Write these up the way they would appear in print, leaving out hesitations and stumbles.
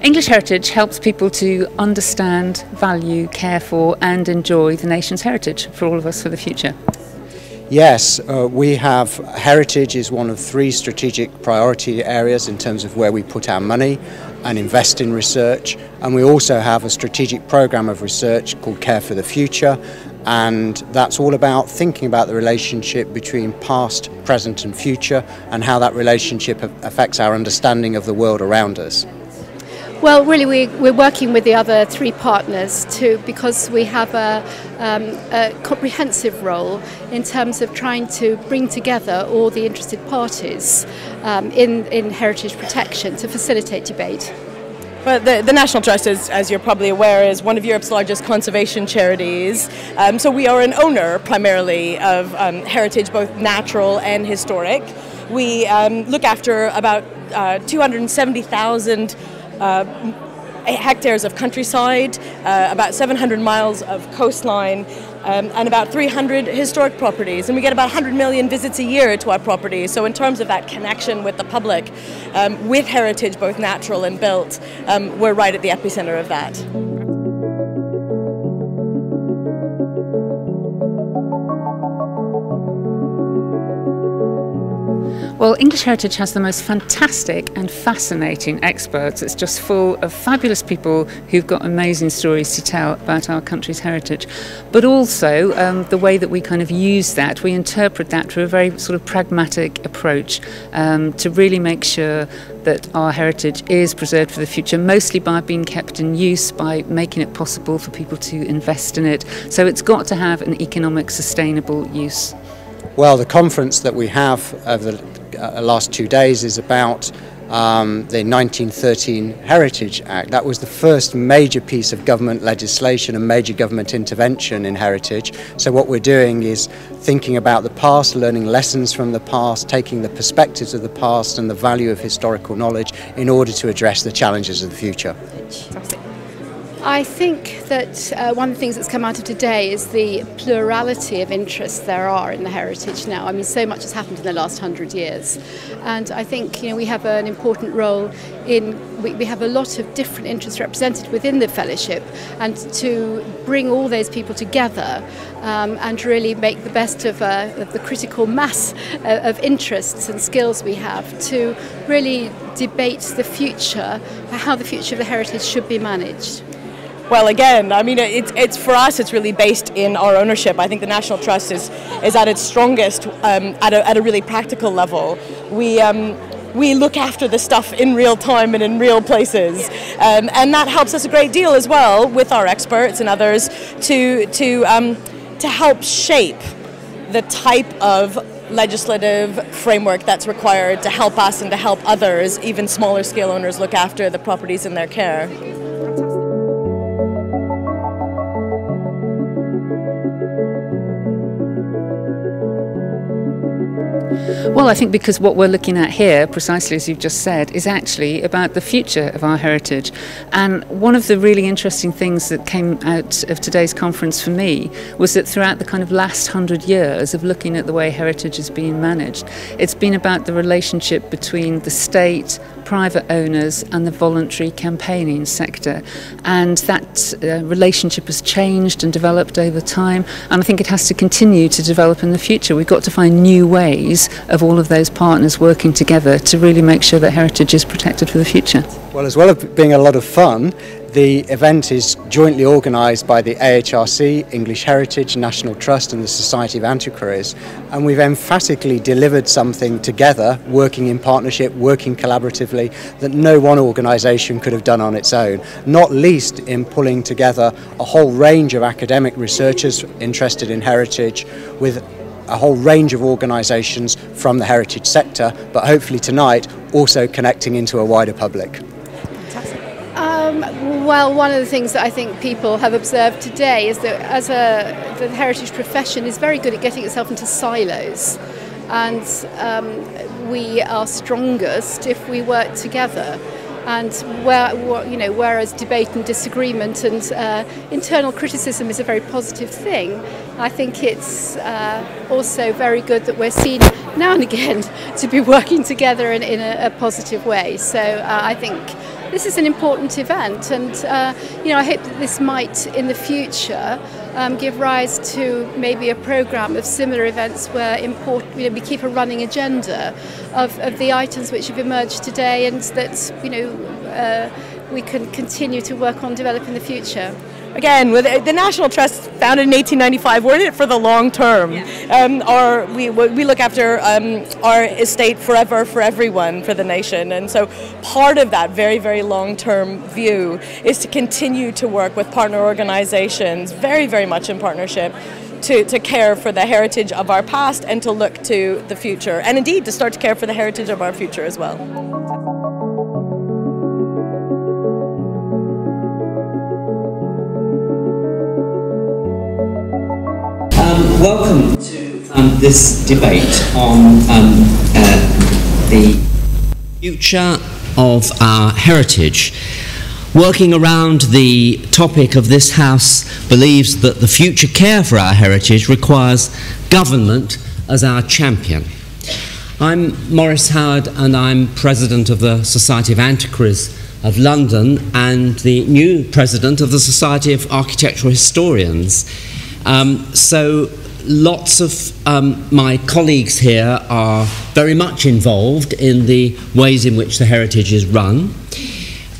English heritage helps people to understand, value, care for and enjoy the nation's heritage for all of us for the future. Yes, we have heritage is one of 3 strategic priority areas in terms of where we put our money and invest in research, and we also have a strategic programme of research called Care for the Future, and that's all about thinking about the relationship between past, present and future and how that relationship affects our understanding of the world around us. Well, really, we're working with the other 3 partners because we have a comprehensive role in terms of trying to bring together all the interested parties in heritage protection to facilitate debate. Well, the National Trust, as you're probably aware, is one of Europe's largest conservation charities. So we are an owner primarily of heritage, both natural and historic. We look after about 270,000 hectares of countryside, about 700 miles of coastline, and about 300 historic properties. And we get about 100 million visits a year to our properties. So in terms of that connection with the public, with heritage, both natural and built, we're right at the epicenter of that. Well, English Heritage has the most fantastic and fascinating experts. It's just full of fabulous people who've got amazing stories to tell about our country's heritage. But also the way that we kind of use that, we interpret that through a very sort of pragmatic approach to really make sure that our heritage is preserved for the future, mostly by being kept in use, by making it possible for people to invest in it. So it's got to have an economic, sustainable use. Well, the conference that we have over the last 2 days is about the 1913 Heritage Act. That was the first major piece of government legislation and major government intervention in heritage. So what we're doing is thinking about the past, learning lessons from the past, taking the perspectives of the past and the value of historical knowledge in order to address the challenges of the future. I think that one of the things that's come out of today is the plurality of interests there are in the heritage now. I mean, so much has happened in the last 100 years. And I think, you know, we have an important role in, we have a lot of different interests represented within the fellowship, and to bring all those people together and really make the best of the critical mass of interests and skills we have to really debate the future, how the future of the heritage should be managed. Well, again, I mean, it's for us, it's really based in our ownership. I think the National Trust is at its strongest at a really practical level. We look after the stuff in real time and in real places, and that helps us a great deal as well with our experts and others to help shape the type of legislative framework that's required to help us and to help others, even smaller scale owners, look after the properties in their care. Well, I think because what we're looking at here, precisely as you've just said, is actually about the future of our heritage. And one of the really interesting things that came out of today's conference for me was that throughout the kind of last 100 years of looking at the way heritage is being managed, it's been about the relationship between the state, private owners and the voluntary campaigning sector. And that relationship has changed and developed over time, and I think it has to continue to develop in the future. We've got to find new ways of all of those partners working together to really make sure that heritage is protected for the future. Well, as well as being a lot of fun, the event is jointly organised by the AHRC, English Heritage, National Trust and the Society of Antiquaries, and we've emphatically delivered something together, working in partnership, working collaboratively, that no one organisation could have done on its own, not least in pulling together a whole range of academic researchers interested in heritage with a whole range of organisations from the heritage sector, but hopefully tonight also connecting into a wider public. Well, one of the things that I think people have observed today is that the heritage profession is very good at getting itself into silos, and we are strongest if we work together. And whereas debate and disagreement and internal criticism is a very positive thing, I think it's also very good that we're seen now and again to be working together in a positive way. So I think this is an important event, and I hope that this might in the future give rise to maybe a programme of similar events where we keep a running agenda of the items which have emerged today, and that we can continue to work on developing the future. Again, with the National Trust, founded in 1895, we're in it for the long term. Yeah. We look after our estate forever, for everyone, for the nation. And so part of that very, very long-term view is to continue to work with partner organizations, very, very much in partnership, to care for the heritage of our past and to look to the future. And indeed, to start to care for the heritage of our future as well. Welcome to this debate on the future of our heritage. Working around the topic of this House believes that the future care for our heritage requires government as our champion. I'm Maurice Howard, and I'm President of the Society of Antiquaries of London and the new President of the Society of Architectural Historians. So lots of my colleagues here are very much involved in the ways in which the heritage is run.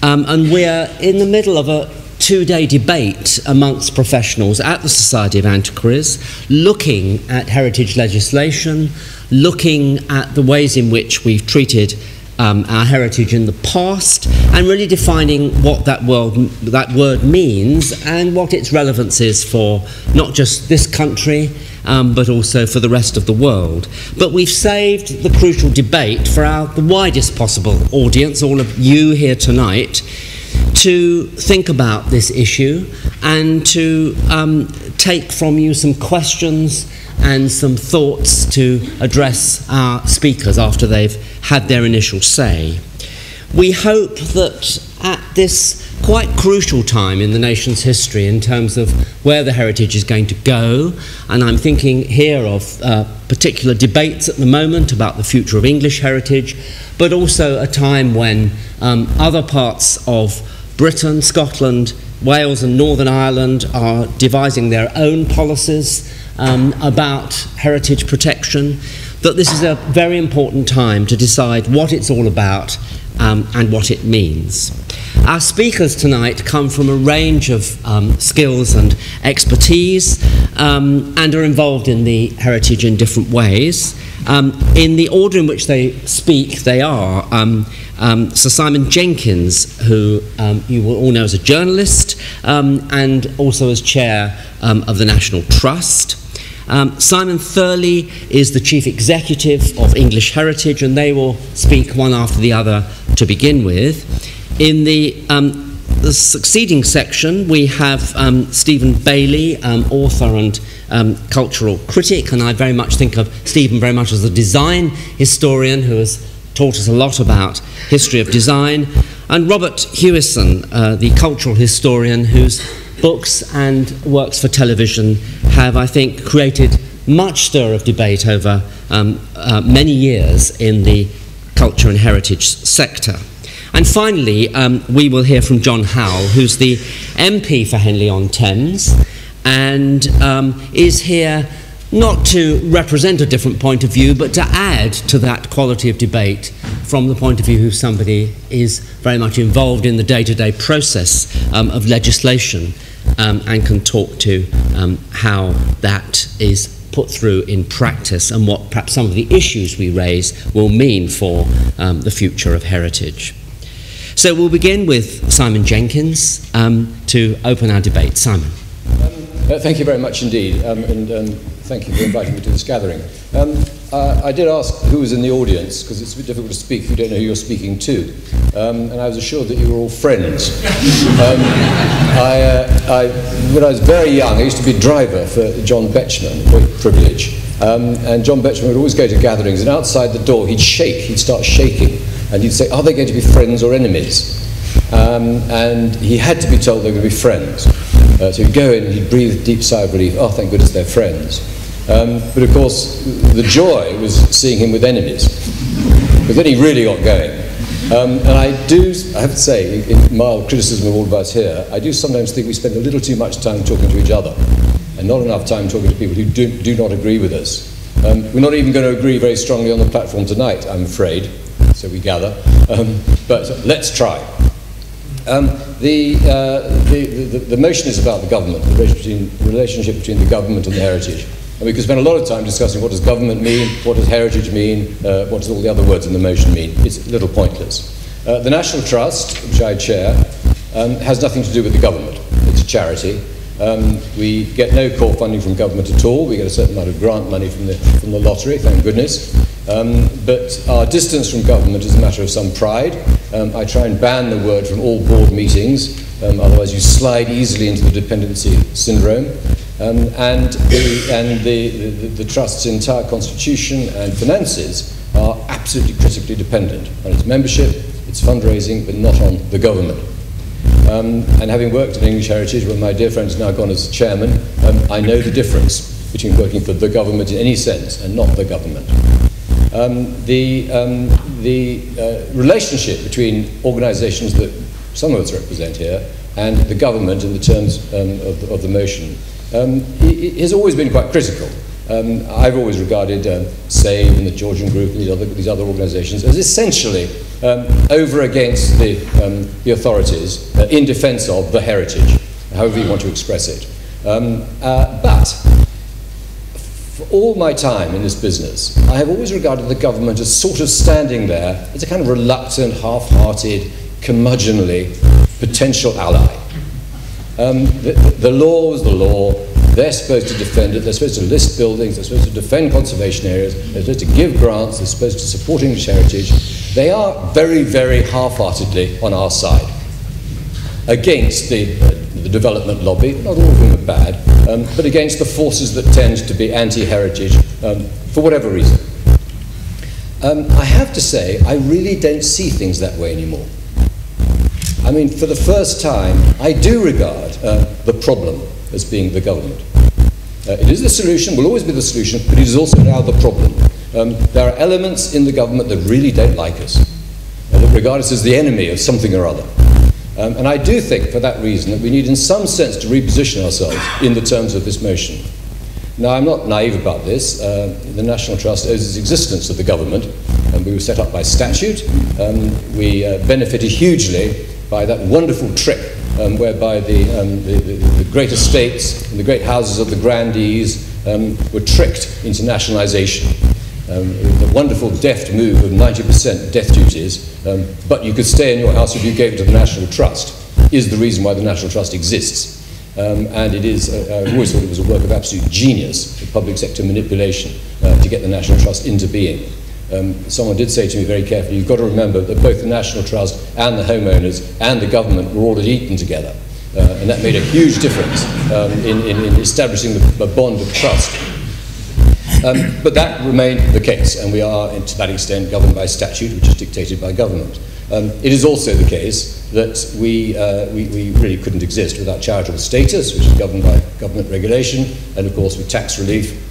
And we're in the middle of a two-day debate amongst professionals at the Society of Antiquaries, looking at heritage legislation, looking at the ways in which we've treated our heritage in the past, and really defining what that word means and what its relevance is for not just this country, but also for the rest of the world. But we've saved the crucial debate for the widest possible audience, all of you here tonight, to think about this issue and to take from you some questions and some thoughts to address our speakers after they've had their initial say. We hope that at this quite crucial time in the nation's history in terms of where the heritage is going to go, and I'm thinking here of particular debates at the moment about the future of English heritage, but also a time when other parts of Britain, Scotland, Wales and Northern Ireland are devising their own policies about heritage protection, that this is a very important time to decide what it's all about and what it means. Our speakers tonight come from a range of skills and expertise and are involved in the heritage in different ways. In the order in which they speak, they are Sir Simon Jenkins, who you will all know as a journalist and also as chair of the National Trust. Simon Thurley is the Chief Executive of English Heritage, and they will speak one after the other to begin with. In the succeeding section, we have Stephen Bayley, author and cultural critic, and I very much think of Stephen very much as a design historian who has taught us a lot about history of design, and Robert Hewison, the cultural historian whose books and works for television have, I think, created much stir of debate over many years in the culture and heritage sector. And finally, we will hear from John Howell, who's the MP for Henley-on-Thames, and is here not to represent a different point of view, but to add to that quality of debate from the point of view of somebody is very much involved in the day-to-day process of legislation and can talk to how that is put through in practice and what perhaps some of the issues we raise will mean for the future of heritage. So we'll begin with Simon Jenkins to open our debate. Simon. Thank you very much indeed, and thank you for inviting me to this gathering. I did ask who was in the audience, because it's a bit difficult to speak if you don't know who you're speaking to, and I was assured that you were all friends. When I was very young, I used to be driver for John Betchman, great privilege, and John Betchman would always go to gatherings, and outside the door he'd start shaking, and he'd say, are they going to be friends or enemies? and he had to be told they were going to be friends. So he'd go in and he'd breathe a deep sigh of relief. Oh, thank goodness they're friends. But of course, the joy was seeing him with enemies, because then he really got going. And I have to say, in mild criticism of all of us here, I do sometimes think we spend a little too much time talking to each other, and not enough time talking to people who do not agree with us. We're not even going to agree very strongly on the platform tonight, I'm afraid, so we gather. But let's try. The motion is about the government, the relationship between the government and the heritage. And we could spend a lot of time discussing what does government mean, what does heritage mean, what does all the other words in the motion mean. It's a little pointless. The National Trust, which I chair, has nothing to do with the government. It's a charity. We get no core funding from government at all. We get a certain amount of grant money from the lottery, thank goodness. But our distance from government is a matter of some pride. I try and ban the word from all board meetings, otherwise you slide easily into the dependency syndrome. And the Trust's entire constitution and finances are absolutely critically dependent on its membership, its fundraising, but not on the government. And having worked in English Heritage, where my dear friend is now gone as chairman, I know the difference between working for the government in any sense and not the government. The relationship between organisations that some of us represent here and the government in the terms of the motion it has always been quite critical. I've always regarded SAVE and the Georgian Group and these other organisations as essentially over against the authorities in defence of the heritage, however you want to express it. But for all my time in this business, I have always regarded the government as sort of standing there as a kind of reluctant, half-hearted, curmudgeonly potential ally. The law is the law. They're supposed to defend it. They're supposed to list buildings. They're supposed to defend conservation areas. They're supposed to give grants. They're supposed to support English heritage. They are very, very half-heartedly on our side against the development lobby. Not all of them are bad, but against the forces that tend to be anti-heritage for whatever reason. I have to say, I really don't see things that way anymore. I mean, for the first time, I do regard the problem as being the government. It is the solution, will always be the solution, but it is also now the problem. There are elements in the government that really don't like us, that regard us as the enemy of something or other. And I do think, for that reason, that we need in some sense to reposition ourselves in the terms of this motion. Now, I'm not naive about this. The National Trust owes its existence to the government, and we were set up by statute. We benefited hugely by that wonderful trick whereby the great estates and the great houses of the grandees were tricked into nationalisation. The wonderful deft move of 90% death duties, but you could stay in your house if you gave it to the National Trust, is the reason why the National Trust exists. And it is, I always thought it was a work of absolute genius, of public sector manipulation, to get the National Trust into being. Someone did say to me very carefully, you've got to remember that both the National Trust and the homeowners and the government were all at Eton together. And that made a huge difference in establishing the bond of trust. But that remained the case, and we are, to that extent, governed by statute, which is dictated by government. It is also the case that we really couldn't exist without charitable status, which is governed by government regulation, and of course with tax relief,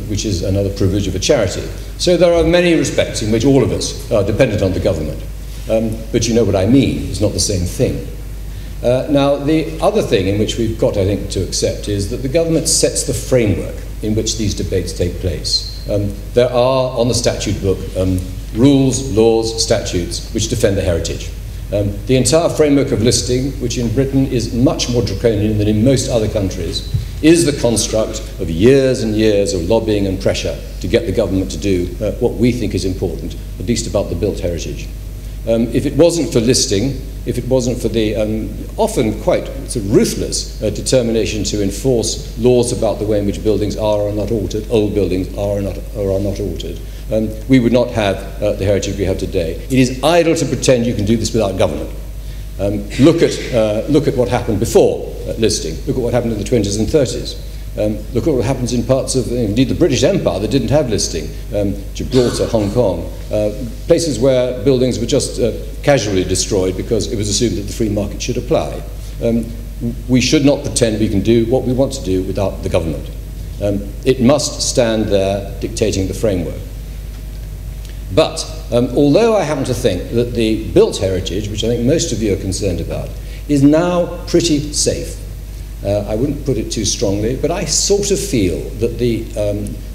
which is another privilege of a charity. So there are many respects in which all of us are dependent on the government. But you know what I mean, it's not the same thing. Now, the other thing in which we've got, I think, to accept is that the government sets the framework in which these debates take place. There are, on the statute book, rules, laws, statutes which defend the heritage. The entire framework of listing, which in Britain is much more draconian than in most other countries, is the construct of years and years of lobbying and pressure to get the government to do what we think is important, at least about the built heritage. If it wasn't for listing, if it wasn't for the often quite sort of ruthless determination to enforce laws about the way in which buildings are or are not altered, old buildings are or are not altered, we would not have the heritage we have today. It is idle to pretend you can do this without government. Look at what happened before listing. Look at what happened in the 20s and 30s. Look at what happens in parts of, indeed, the British Empire that didn't have listing, Gibraltar, Hong Kong, places where buildings were just casually destroyed because it was assumed that the free market should apply. We should not pretend we can do what we want to do without the government. It must stand there dictating the framework. But although I happen to think that the built heritage, which I think most of you are concerned about, is now pretty safe, I wouldn't put it too strongly, but I sort of feel that the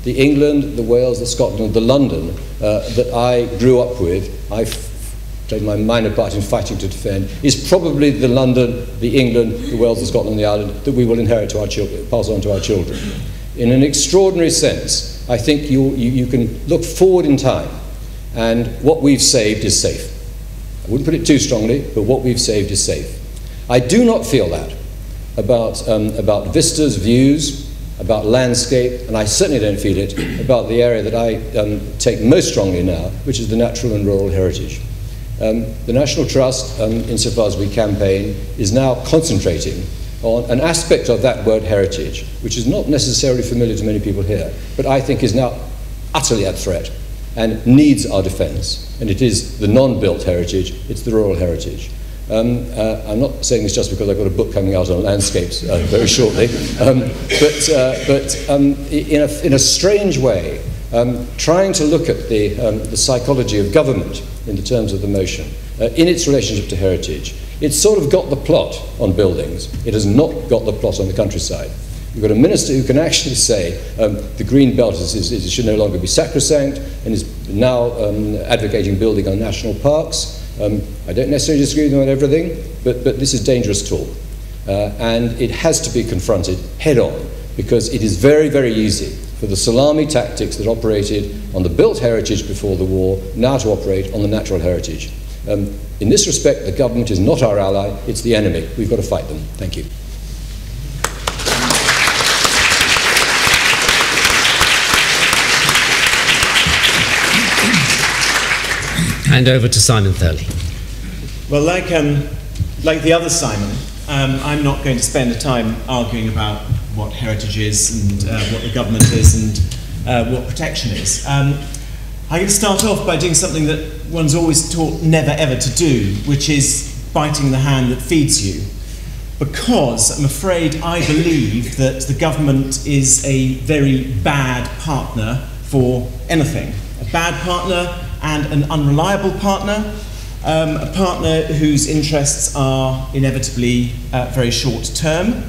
England, the Wales, the Scotland, the London that I grew up with, I played my minor part in fighting to defend, is probably the London, the England, the Wales, the Scotland, the Ireland that we will inherit to our children, pass on to our children. In an extraordinary sense, I think you can look forward in time, and what we've saved is safe. I wouldn't put it too strongly, but what we've saved is safe. I do not feel that about vistas, views, about landscape, and I certainly don't feel it about the area that I take most strongly now, which is the natural and rural heritage. The National Trust, insofar as we campaign, is now concentrating on an aspect of that word heritage, which is not necessarily familiar to many people here, but I think is now utterly at threat and needs our defence. And it is the non-built heritage, it's the rural heritage. I'm not saying this just because I've got a book coming out on landscapes very shortly, but in a strange way, trying to look at the psychology of government in the terms of the motion, in its relationship to heritage. It's sort of got the plot on buildings. It has not got the plot on the countryside. You've got a minister who can actually say the green belt should no longer be sacrosanct and is now advocating building on national parks. I don't necessarily disagree with him on everything, but this is dangerous talk. And it has to be confronted head on, because it is very, very easy for the salami tactics that operated on the built heritage before the war now to operate on the natural heritage. In this respect, the government is not our ally, it's the enemy. We've got to fight them. Thank you. Hand over to Simon Thurley. Well, like the other Simon, I'm not going to spend the time arguing about what heritage is and what the government is and what protection is. I'm going to start off by doing something that one's always taught never ever to do, which is biting the hand that feeds you. Because I'm afraid I believe that the government is a very bad partner for anything. A bad partner and an unreliable partner, a partner whose interests are inevitably very short term,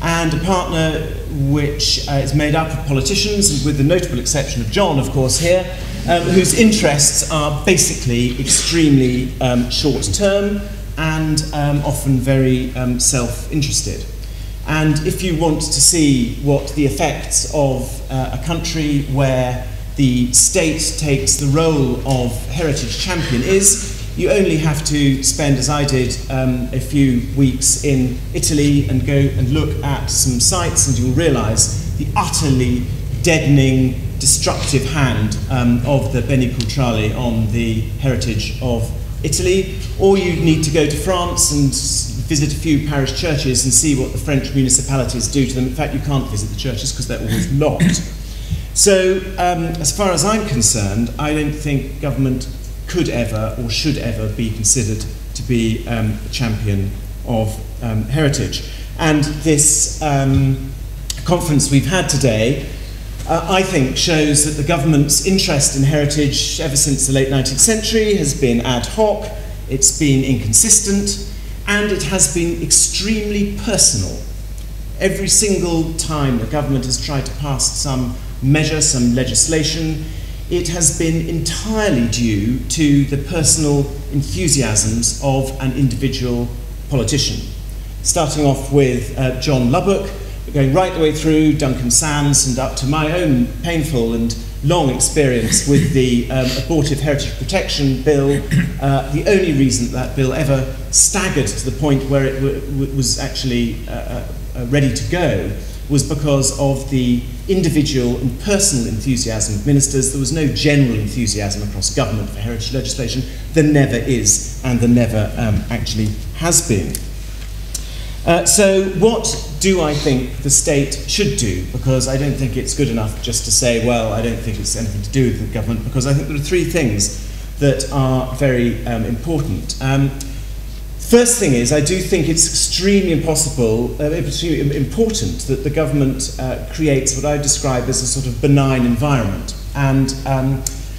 and a partner which is made up of politicians, and with the notable exception of John, of course, here, whose interests are basically extremely short term and often very self-interested. And if you want to see what the effects of a country where the state takes the role of heritage champion is, you only have to spend, as I did, a few weeks in Italy and go and look at some sites, and you'll realise the utterly deadening, destructive hand of the Beni Culturali on the heritage of Italy. Or you need to go to France and visit a few parish churches and see what the French municipalities do to them. In fact, you can't visit the churches because they're always locked. So, as far as I'm concerned, I don't think government could ever or should ever be considered to be a champion of heritage. And this conference we've had today, I think, shows that the government's interest in heritage ever since the late 19th century has been ad hoc, it's been inconsistent, and it has been extremely personal. Every single time the government has tried to pass some measure, some legislation, it has been entirely due to the personal enthusiasms of an individual politician. Starting off with John Lubbock, going right the way through Duncan Sands and up to my own painful and long experience with the Abortive Heritage Protection Bill. The only reason that bill ever staggered to the point where it was actually ready to go was because of the individual and personal enthusiasm of ministers. There was no general enthusiasm across government for heritage legislation. There never is, and there never actually has been. So what do I think the state should do? Because I don't think it's good enough just to say, well, I don't think it's anything to do with the government, because I think there are three things that are very important. First thing is, I do think it's extremely important that the government creates what I describe as a sort of benign environment. And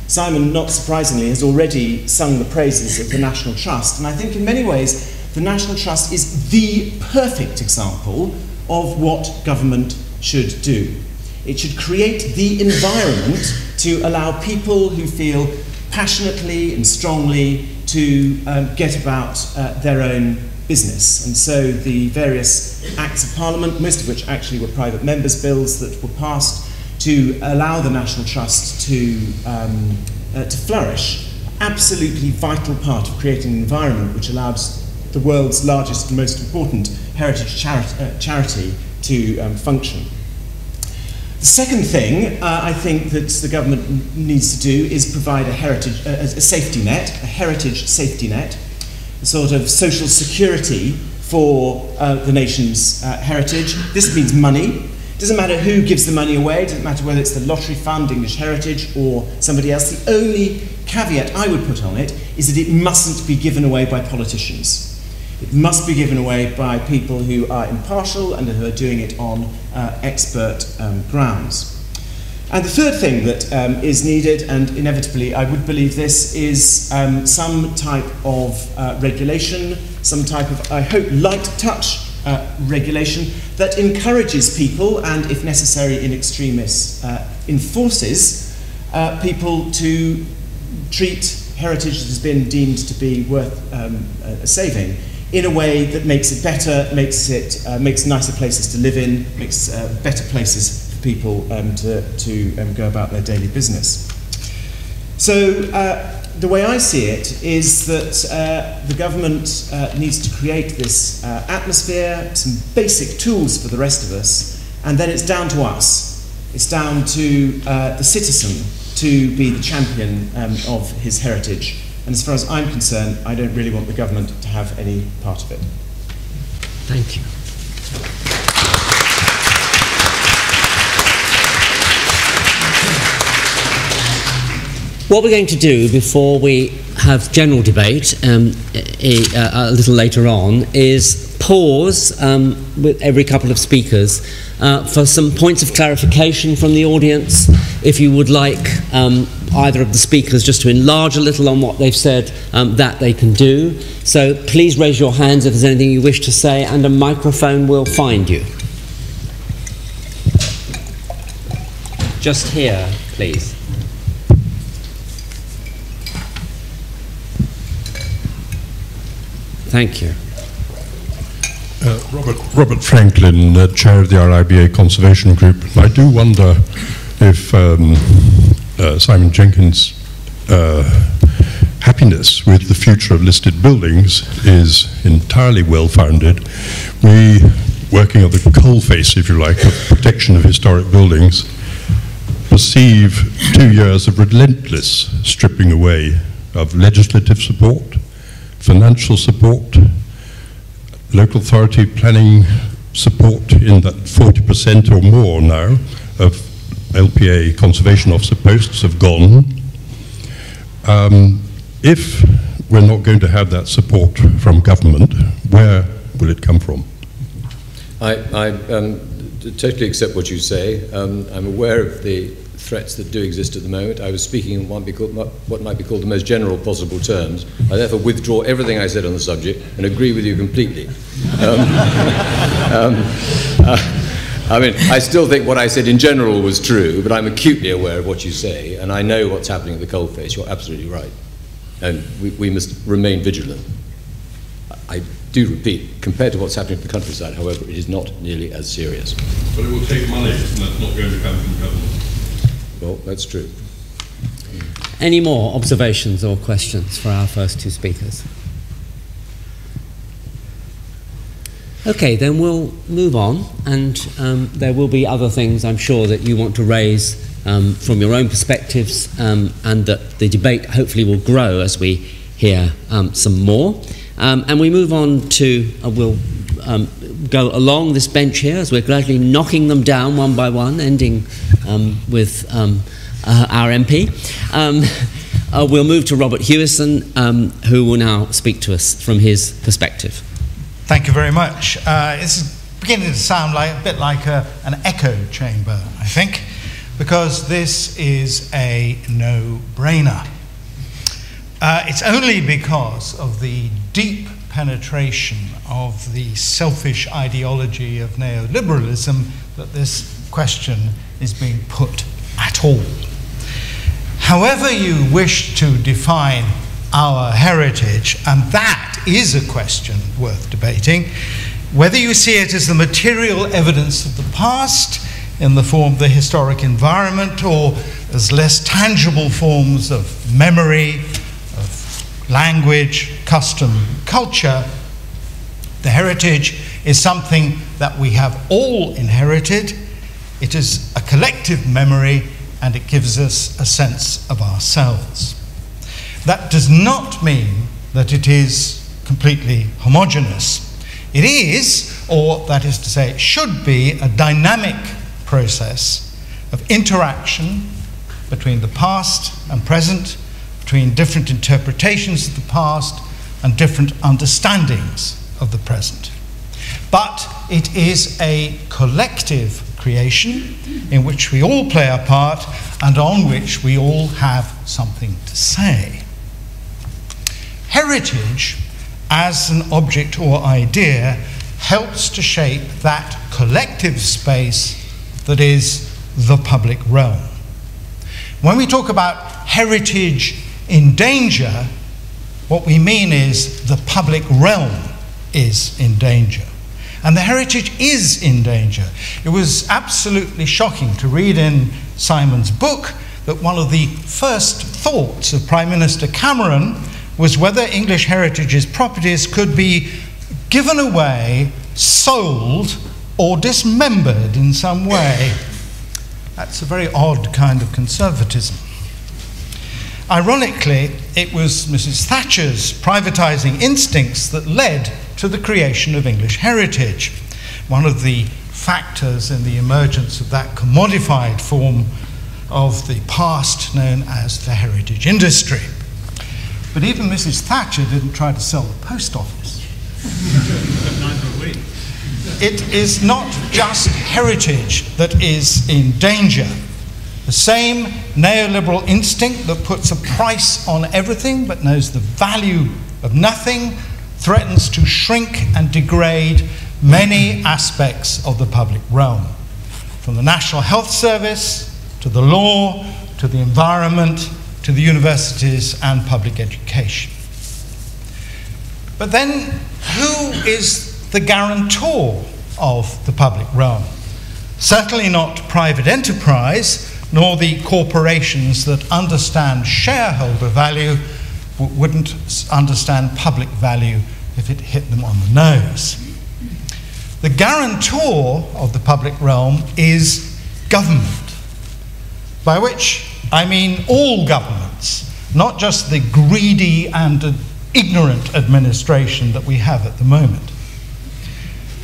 Simon, not surprisingly, has already sung the praises of the National Trust. And I think in many ways, the National Trust is the perfect example of what government should do. It should create the environment to allow people who feel passionately and strongly to get about their own business. And so the various Acts of Parliament, most of which actually were private members' bills that were passed to allow the National Trust to flourish, absolutely vital part of creating an environment which allows the world's largest and most important heritage charity to function. The second thing I think that the government needs to do is provide a safety net, a heritage safety net, a sort of social security for the nation's heritage. This means money. It doesn't matter who gives the money away, it doesn't matter whether it's the Lottery Fund, English Heritage, or somebody else. The only caveat I would put on it is that it mustn't be given away by politicians. It must be given away by people who are impartial and who are doing it on expert grounds. And the third thing that is needed, and inevitably I would believe this, is some type of regulation, some type of, I hope, light touch regulation that encourages people, and if necessary in extremis, enforces people to treat heritage that has been deemed to be worth saving in a way that makes it better, makes nicer places to live in, makes better places for people to go about their daily business. So the way I see it is that the government needs to create this atmosphere, some basic tools for the rest of us, and then it's down to us. It's down to the citizen to be the champion of his heritage. And as far as I'm concerned, I don't really want the government to have any part of it. Thank you. What we're going to do before we have general debate a little later on is pause with every couple of speakers for some points of clarification from the audience. If you would like either of the speakers just to enlarge a little on what they've said, that they can do. So please raise your hands if there's anything you wish to say, and a microphone will find you. Just here, please. Thank you. Robert Franklin, chair of the RIBA Conservation Group. I do wonder if Simon Jenkins' happiness with the future of listed buildings is entirely well-founded. We, working on the coalface, if you like, of protection of historic buildings, perceive 2 years of relentless stripping away of legislative support, financial support, local authority planning support in that 40% or more now of LPA conservation officer posts have gone. If we're not going to have that support from government, where will it come from? I totally accept what you say. I'm aware of the threats that do exist at the moment. I was speaking in what might be called the most general possible terms. I therefore withdraw everything I said on the subject and agree with you completely. I mean, I still think what I said in general was true, but I'm acutely aware of what you say, and I know what's happening at the coalface. You're absolutely right. And we must remain vigilant. I do repeat, compared to what's happening in the countryside, however, it is not nearly as serious. But it will take money, and that's not going to come from government. Well, that's true. Any more observations or questions for our first two speakers? Okay, then we'll move on, and there will be other things I'm sure that you want to raise from your own perspectives, and that the debate hopefully will grow as we hear some more. And we move on to, we'll go along this bench here as we're gradually knocking them down one by one, ending with our MP. We'll move to Robert Hewison, who will now speak to us from his perspective. Thank you very much. This is beginning to sound like a bit like an echo chamber, I think, because this is a no-brainer. It's only because of the deep penetration of the selfish ideology of neoliberalism that this question is being put at all. However you wish to define our heritage, and that is a question worth debating, whether you see it as the material evidence of the past in the form of the historic environment, or as less tangible forms of memory, of language, custom, culture, the heritage is something that we have all inherited. It is a collective memory, and it gives us a sense of ourselves. That does not mean that it is completely homogeneous. It is, or that is to say, it should be, a dynamic process of interaction between the past and present, between different interpretations of the past and different understandings of the present. But it is a collective creation in which we all play a part and on which we all have something to say. Heritage, as an object or idea, helps to shape that collective space that is the public realm. When we talk about heritage in danger, what we mean is the public realm is in danger. And the heritage is in danger. It was absolutely shocking to read in Simon's book that one of the first thoughts of Prime Minister Cameron was whether English heritage's properties could be given away, sold, or dismembered in some way. That's a very odd kind of conservatism. Ironically, it was Mrs. Thatcher's privatising instincts that led to the creation of English heritage, one of the factors in the emergence of that commodified form of the past known as the heritage industry. But even Mrs. Thatcher didn't try to sell the post office. Neither are we. It is not just heritage that is in danger. The same neoliberal instinct that puts a price on everything but knows the value of nothing threatens to shrink and degrade many aspects of the public realm, from the National Health Service, to the law, to the environment, to the universities and public education. But then, who is the guarantor of the public realm? Certainly not private enterprise, nor the corporations that understand shareholder value wouldn't understand public value if it hit them on the nose. The guarantor of the public realm is government, by which I mean all governments, not just the greedy and ignorant administration that we have at the moment.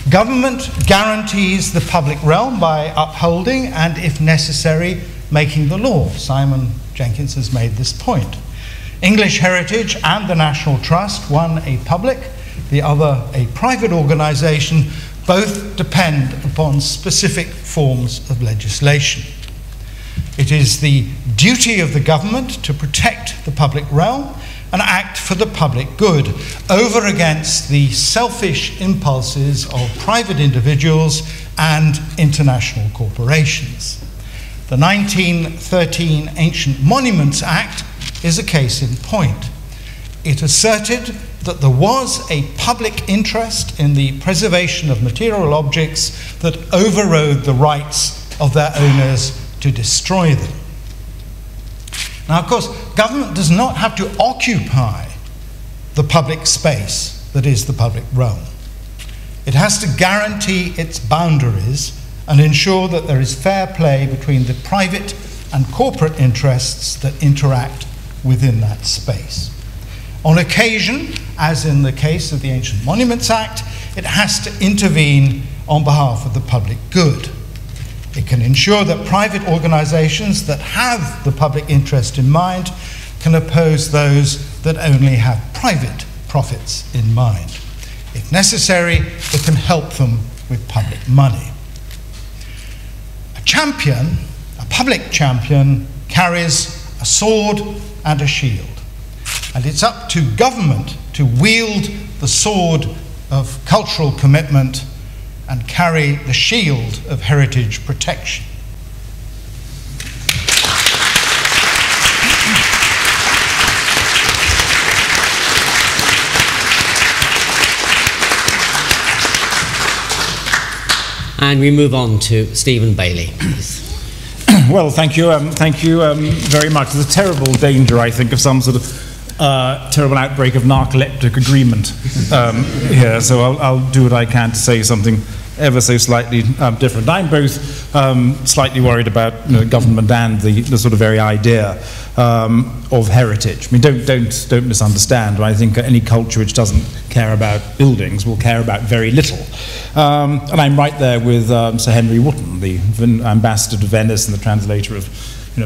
Government guarantees the public realm by upholding and, if necessary, making the law. Simon Jenkins has made this point. English Heritage and the National Trust, one a public, the other a private organisation, both depend upon specific forms of legislation. It is the duty of the government to protect the public realm and act for the public good, over against the selfish impulses of private individuals and international corporations. The 1913 Ancient Monuments Act is a case in point. It asserted that there was a public interest in the preservation of material objects that overrode the rights of their owners to destroy them. Now, of course, government does not have to occupy the public space that is the public realm. It has to guarantee its boundaries and ensure that there is fair play between the private and corporate interests that interact within that space. On occasion, as in the case of the Ancient Monuments Act, it has to intervene on behalf of the public good. It can ensure that private organisations that have the public interest in mind can oppose those that only have private profits in mind. If necessary, it can help them with public money. A champion, a public champion, carries a sword and a shield. And it's up to government to wield the sword of cultural commitment and carry the shield of heritage protection. And we move on to Stephen Bayley, please. Well, thank you very much. There's a terrible danger, I think, of some sort of terrible outbreak of narcoleptic agreement here, so I'll do what I can to say something ever so slightly different. I'm both slightly worried about government and the sort of very idea of heritage. I mean, don't misunderstand. I think any culture which doesn't care about buildings will care about very little. And I'm right there with Sir Henry Wotton, the ambassador to Venice and the translator of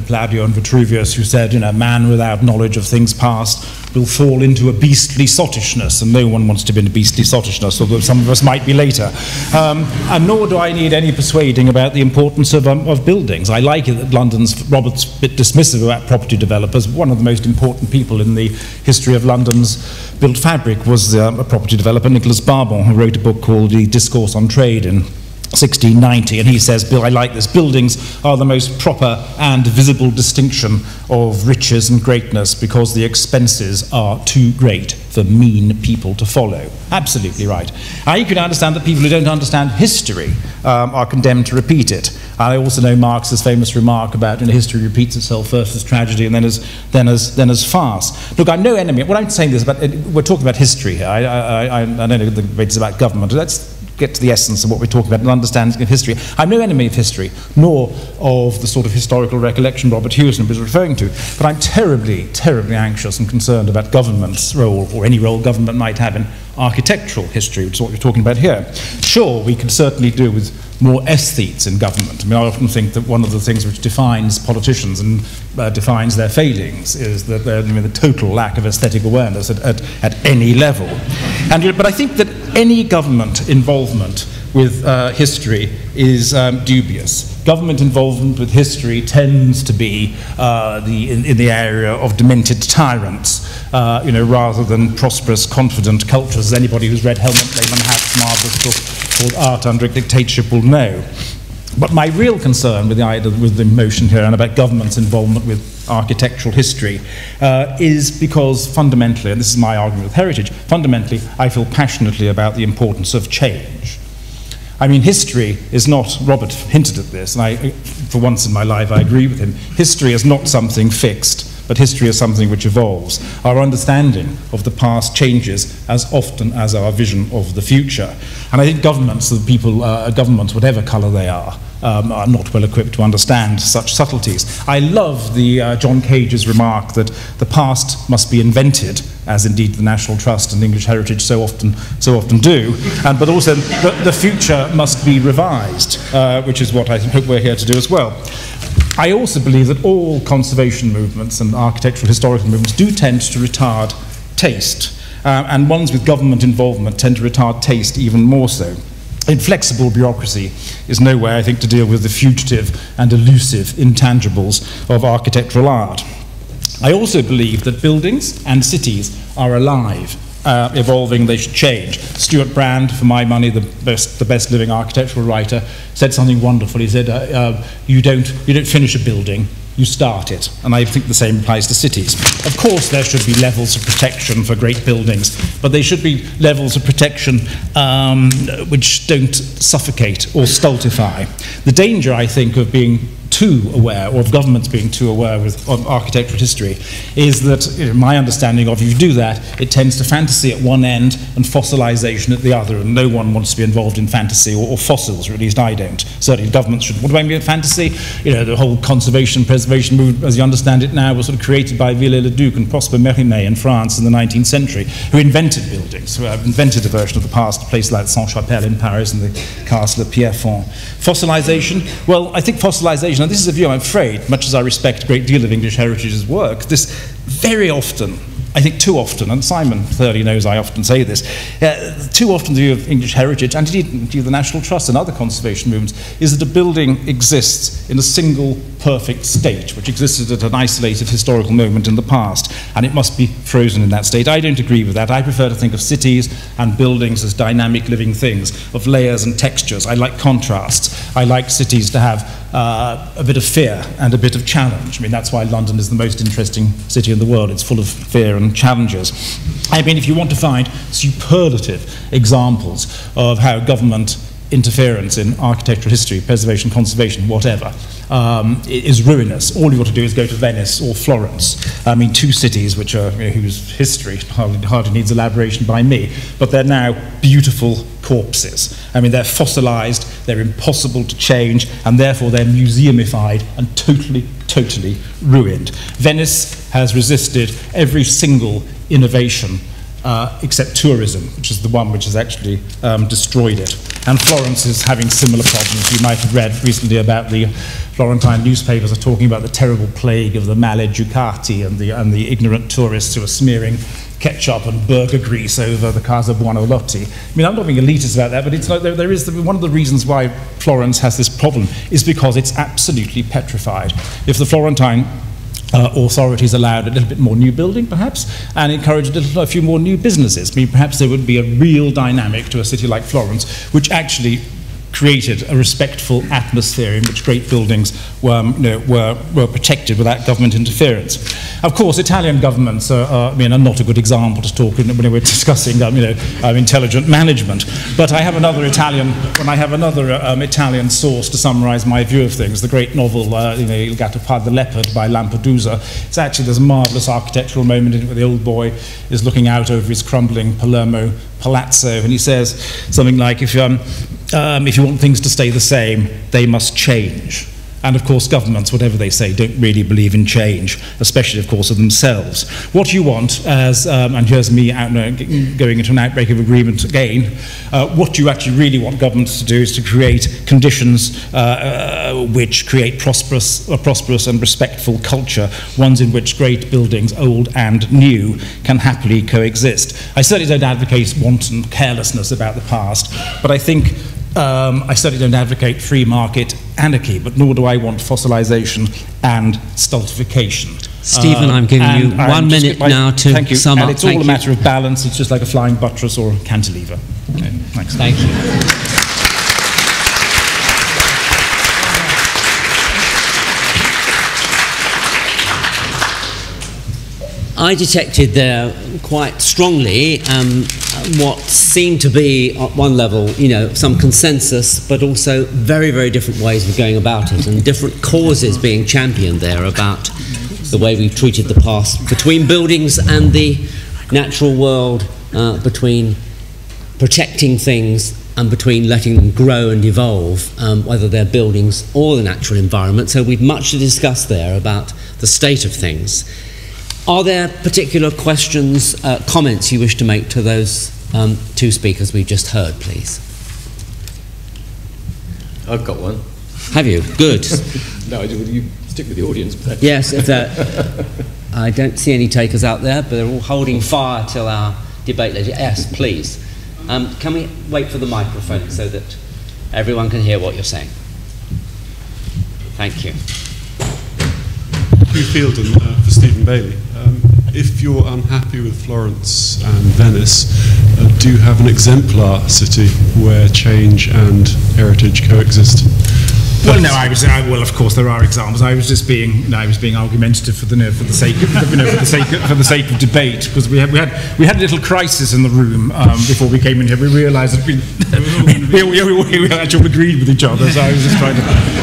Palladio and Vitruvius, who said, a man without knowledge of things past will fall into a beastly sottishness, and no one wants to be in a beastly sottishness, although some of us might be later. And nor do I need any persuading about the importance of buildings. I like it that Robert's a bit dismissive about property developers. One of the most important people in the history of London's built fabric was a property developer, Nicholas Barbon, who wrote a book called The Discourse on Trade in 1690, and he says, Bill, I like this, buildings are the most proper and visible distinction of riches and greatness because the expenses are too great for mean people to follow. Absolutely right. You can understand that people who don't understand history are condemned to repeat it. I also know Marx's famous remark about history repeats itself first as tragedy and then as farce. Look, I'm no enemy. What I'm saying is we're talking about history here. I don't know the debate is about government. Let's get to the essence of what we're talking about and understanding of history. I'm no enemy of history, nor of the sort of historical recollection Robert Hewison was referring to, but I'm terribly, terribly anxious and concerned about government's role, or any role government might have in architectural history, which is what we're talking about here. Sure, we can certainly do with more aesthetes in government. I mean, I often think that one of the things which defines politicians and defines their failings is that the total lack of aesthetic awareness at any level. But I think that any government involvement with history is dubious. Government involvement with history tends to be in the area of demented tyrants, rather than prosperous, confident cultures. Anybody who's read Helmut Lehmann-Hatt's marvelous book called Art Under Dictatorship will know. But my real concern with the motion here and about government's involvement with architectural history is because fundamentally, and this is my argument with heritage, fundamentally I feel passionately about the importance of change. I mean, history is not, Robert hinted at this, and for once in my life I agree with him, history is not something fixed, but history is something which evolves. Our understanding of the past changes as often as our vision of the future. And I think governments, governments, whatever colour they are not well equipped to understand such subtleties. I love the John Cage's remark that the past must be invented, as indeed the National Trust and English Heritage so often do, but also the future must be revised, which is what I hope we're here to do as well. I also believe that all conservation movements and architectural historical movements do tend to retard taste, and ones with government involvement tend to retard taste even more so. Inflexible bureaucracy is no way, I think, to deal with the fugitive and elusive intangibles of architectural art. I also believe that buildings and cities are alive, evolving, they should change. Stuart Brand, for my money, the best living architectural writer, said something wonderful. He said, you don't finish a building, you start it. And I think the same applies to cities. Of course, there should be levels of protection for great buildings, but they should be levels of protection which don't suffocate or stultify. The danger, I think, of being too aware, or of governments being too aware of architectural history, is that, my understanding of, if you do that, it tends to fantasy at one end and fossilization at the other, and no one wants to be involved in fantasy or fossils, or at least I don't. Certainly governments should. What do I mean by fantasy? The whole conservation, preservation conservation movement, as you understand it now, was sort of created by Viollet-le-Duc and Prosper Mérimée in France in the 19th century, who invented buildings, who invented a version of the past, places like Sainte-Chapelle in Paris and the castle of Pierrefonds. Fossilization, well, I think fossilization, and this is a view I'm afraid, much as I respect a great deal of English heritage's work, this very often, I think too often, and Simon Thurley knows I often say this, too often the view of English heritage, and indeed the National Trust and other conservation movements, is that a building exists in a single perfect state, which existed at an isolated historical moment in the past, and it must be frozen in that state. I don't agree with that. I prefer to think of cities and buildings as dynamic living things, of layers and textures. I like contrasts. I like cities to have a bit of fear and a bit of challenge. I mean, that's why London is the most interesting city in the world. It's full of fear and challenges. I mean, if you want to find superlative examples of how government interference in architectural history, preservation, conservation, whatever, is ruinous, all you've got to do is go to Venice or Florence. I mean, two cities which are, whose history hardly needs elaboration by me, but they're now beautiful corpses. I mean, they're fossilized, they're impossible to change, and therefore they're museumified and totally ruined. Venice has resisted every single innovation except tourism, which is the one which has actually destroyed it. And Florence is having similar problems. You might have read recently about the Florentine newspapers are talking about the terrible plague of the maleducati and the ignorant tourists who are smearing ketchup and burger grease over the Casa Buonolotti. I mean, I'm not being elitist about that, but it's like there is one of the reasons why Florence has this problem is because it's absolutely petrified. If the Florentine authorities allowed a little bit more new building, perhaps, and encouraged a few more new businesses, I mean, perhaps there would be a real dynamic to a city like Florence, which actually created a respectful atmosphere in which great buildings were protected without government interference. Of course, Italian governments are not a good example to talk when we're discussing intelligent management. But I have another Italian source to summarise my view of things. The great novel Il Gattopardo, the Leopard by Lampedusa. There's a marvellous architectural moment in it where the old boy is looking out over his crumbling Palermo palazzo, and he says something like, if you want things to stay the same, they must change. And of course, governments, whatever they say, don't really believe in change, especially, of course, of themselves. What you want, and here's me going into an outbreak of agreement again, what you actually really want governments to do is to create conditions which create a prosperous and respectful culture, ones in which great buildings, old and new, can happily coexist. I certainly don't advocate wanton carelessness about the past, but I think I certainly don't advocate free market anarchy, but nor do I want fossilization and stultification. Stephen, I'm giving you 1 minute now to sum up. And it's all a matter of balance. It's just like a flying buttress or a cantilever. Okay, thanks. Thank you. I detected there quite strongly what seemed to be, at one level, some consensus, but also very, very different ways of going about it, and different causes being championed there about the way we've treated the past, between buildings and the natural world, between protecting things and between letting them grow and evolve, whether they're buildings or the natural environment. So we've much to discuss there about the state of things. Are there particular questions, comments you wish to make to those two speakers we've just heard, please? I've got one. Have you? Good. No, you stick with the audience. Yes, I don't see any takers out there, but they're all holding fire till our debate later. Yes, please. Can we wait for the microphone so that everyone can hear what you're saying? Thank you. Hugh Fielden for Stephen Bayley. If you're unhappy with Florence and Venice, do you have an exemplar city where change and heritage coexist? Well, no, well, of course, there are examples. I was just being, argumentative for the sake of debate, because we had a little crisis in the room before we came in here. We realised that we actually agreed with each other. So I was just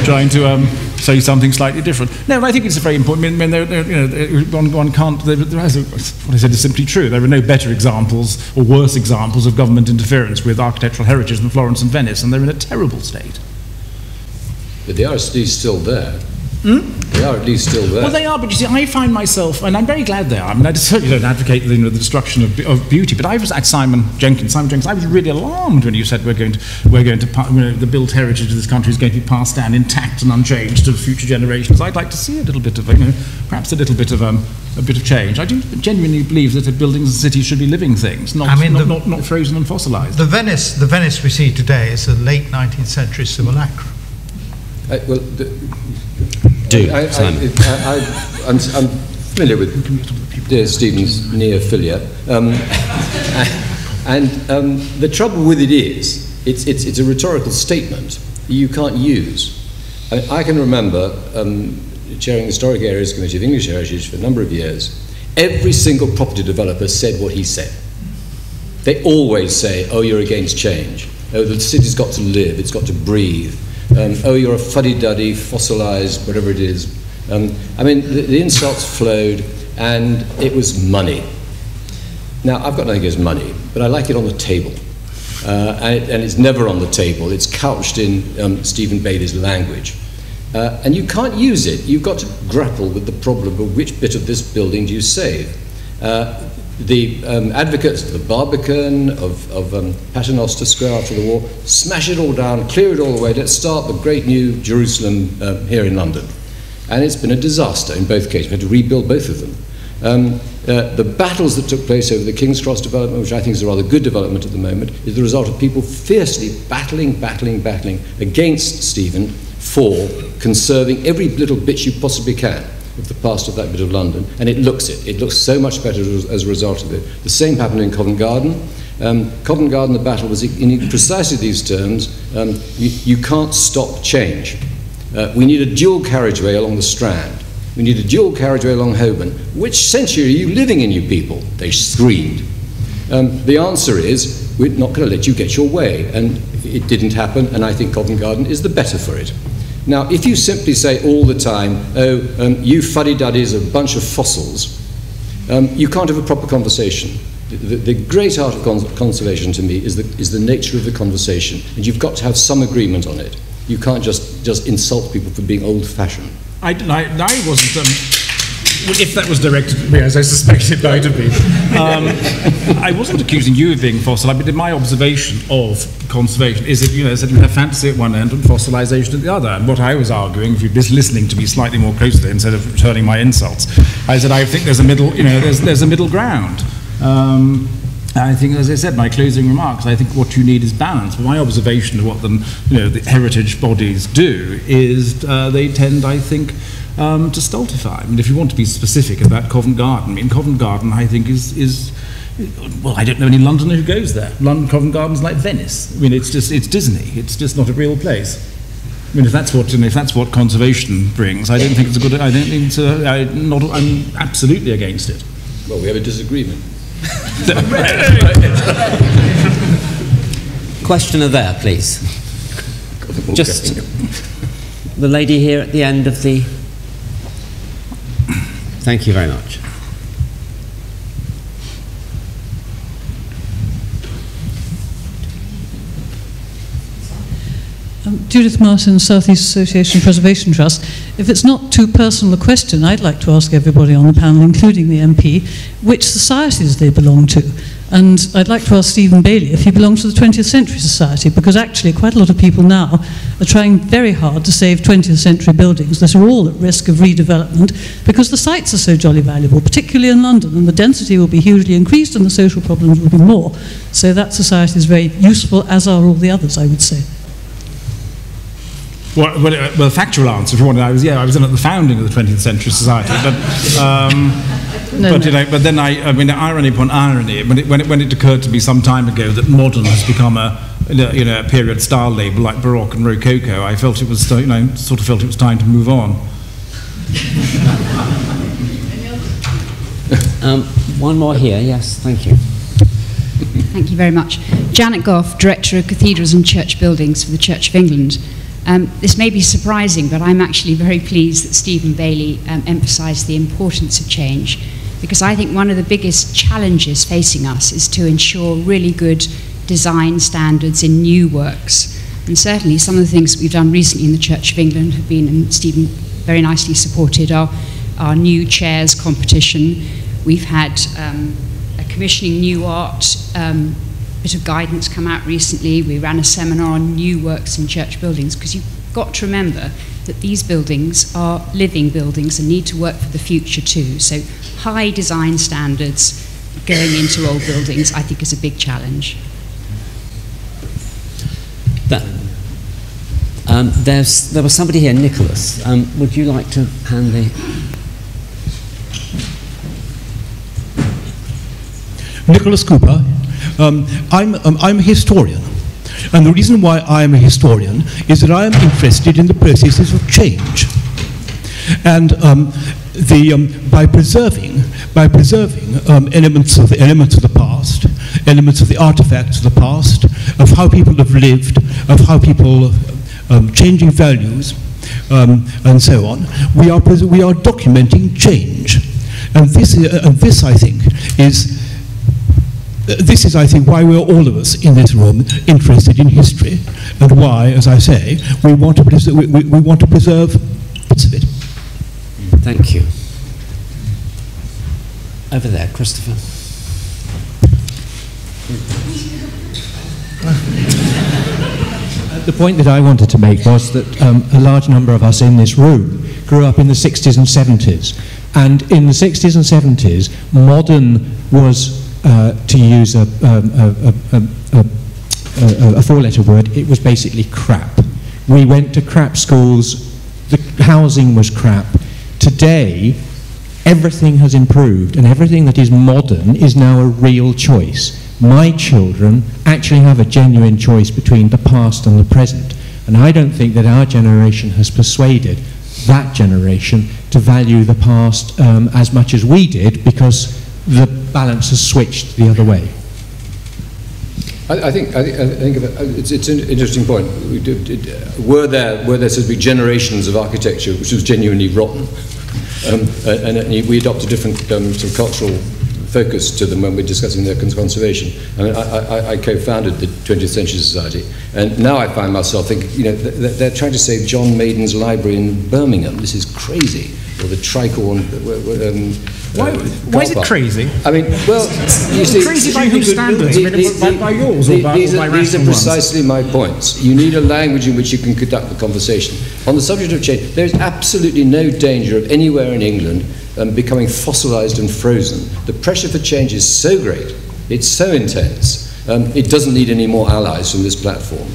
trying to say something slightly different. No, I think it's a very important. I mean, one can't. What I said is simply true. There are no better examples or worse examples of government interference with architectural heritage than Florence and Venice, and they're in a terrible state. But the RSD is still there. They are at least still there. Well, they are, but you see, I find myself, and I'm very glad they are. I mean, I certainly don't advocate the destruction of beauty, but I was at Simon Jenkins. I was really alarmed when you said the built heritage of this country is going to be passed down intact and unchanged to future generations. I'd like to see a little bit of, perhaps a little bit of change. I do genuinely believe that buildings and cities should be living things, not frozen and fossilized. The Venice we see today is a late 19th century simulacrum. I'm familiar with dear Stephen's neophilia, and the trouble with it is, it's a rhetorical statement you can't use. I can remember chairing the Historic Areas Committee of English Heritage for a number of years. Every single property developer said what he said. They always say, oh, you're against change. Oh, the city's got to live, it's got to breathe. Oh, you're a fuddy-duddy, fossilized, whatever it is. The insults flowed, and it was money. Now, I've got nothing against money, but I like it on the table. And it's never on the table. It's couched in Stephen Bayley's language. And you can't use it. You've got to grapple with the problem of which bit of this building do you save. The advocates of the Barbican, of Paternoster Square after the war, smash it all down, clear it all away, let's start the great new Jerusalem here in London. And it's been a disaster in both cases. We had to rebuild both of them. The battles that took place over the King's Cross development, which I think is a rather good development at the moment, is the result of people fiercely battling against Stephen for conserving every little bit you possibly can of the past of that bit of London, and it looks so much better as a result of it. The same happened in Covent Garden. Covent Garden, the battle was in precisely these terms. You can't stop change. We need a dual carriageway along the Strand. We need a dual carriageway along Holborn. Which century are you living in, you people? They screamed. The answer is, we're not going to let you get your way, and it didn't happen, and I think Covent Garden is the better for it. Now, if you simply say all the time, you fuddy-duddies are a bunch of fossils, you can't have a proper conversation. The great art of consolation to me is the nature of the conversation, and you've got to have some agreement on it. You can't just insult people for being old-fashioned. I wasn't, if that was directed at me, as I suspect it might have been, I wasn't accusing you of being fossil. I mean, my observation of conservation is that, you have fantasy at one end and fossilization at the other. And what I was arguing, if you're just listening to me slightly more closely instead of returning my insults, I said I think there's a middle, there's a middle ground. I think, as I said, my closing remarks, I think what you need is balance. But my observation of what the heritage bodies do is they tend, I think, to stultify. I mean, if you want to be specific about Covent Garden, Covent Garden, I think, is well, I don't know any Londoner who goes there. Covent Garden's like Venice. I mean, it's Disney. It's just not a real place. I mean, if that's what conservation brings, I don't think it's a good. I don't think it's I'm absolutely against it. Well, we have a disagreement. Questioner there, please. Just the lady here at the end of the... Thank you very much. Judith Martin, South East Association Preservation Trust. If it's not too personal a question, I'd like to ask everybody on the panel, including the MP, which societies they belong to. And I'd like to ask Stephen Bayley if he belongs to the 20th Century Society, because actually quite a lot of people now are trying very hard to save 20th century buildings that are all at risk of redevelopment, because the sites are so jolly valuable, particularly in London, and the density will be hugely increased and the social problems will be more. So that society is very useful, as are all the others, I would say. Well, factual answer, if you want, I was in at the founding of the 20th Century Society, but then irony upon irony, when it occurred to me some time ago that modern has become a period style label like Baroque and Rococo, I felt it was sort of felt it was time to move on. One more here, yes, thank you. Thank you very much. Janet Goff, Director of Cathedrals and Church Buildings for the Church of England. This may be surprising, but I'm actually very pleased that Stephen Bayley emphasised the importance of change, because I think one of the biggest challenges facing us is to ensure really good design standards in new works. And certainly some of the things that we've done recently in the Church of England have been, and Stephen very nicely supported our new chairs competition. We've had a commissioning new art bit of guidance come out recently. We ran a seminar on new works in church buildings, because you've got to remember that these buildings are living buildings and need to work for the future too. So high design standards going into old buildings, I think, is a big challenge. There was somebody here, Nicholas. Would you like to hand the... Nicholas Cooper. I'm a historian. And the reason why I am a historian is that I am interested in the processes of change. And by preserving elements of the past, elements of the artifacts of the past, of how people have lived, of how people changing values, and so on, we are documenting change. And this I think is, I think, why we're all of us in this room interested in history, and why, as I say, we want to preserve bits of it. Thank you. Over there, Christopher. The point that I wanted to make was that a large number of us in this room grew up in the 60s and 70s. And in the 60s and 70s, modern was, to use a four-letter word, it was basically crap. We went to crap schools, the housing was crap. Today, everything has improved, and everything that is modern is now a real choice. My children actually have a genuine choice between the past and the present, and I don't think that our generation has persuaded that generation to value the past as much as we did, because the balance has switched the other way. I think it's an interesting point. Were there supposed to be generations of architecture which was genuinely rotten, and we adopt a different sort of cultural focus to them when we're discussing their conservation. I mean, I co-founded the 20th Century Society, and now I find myself thinking, you know, they're trying to save John Maiden's library in Birmingham. This is crazy. Or the Tricorn. Why is it crazy? I mean, well, you see, crazy by whose standards? By yours or by these are precisely my points. You need a language in which you can conduct the conversation. On the subject of change, there is absolutely no danger of anywhere in England becoming fossilized and frozen. The pressure for change is so great, it's so intense, it doesn't need any more allies from this platform.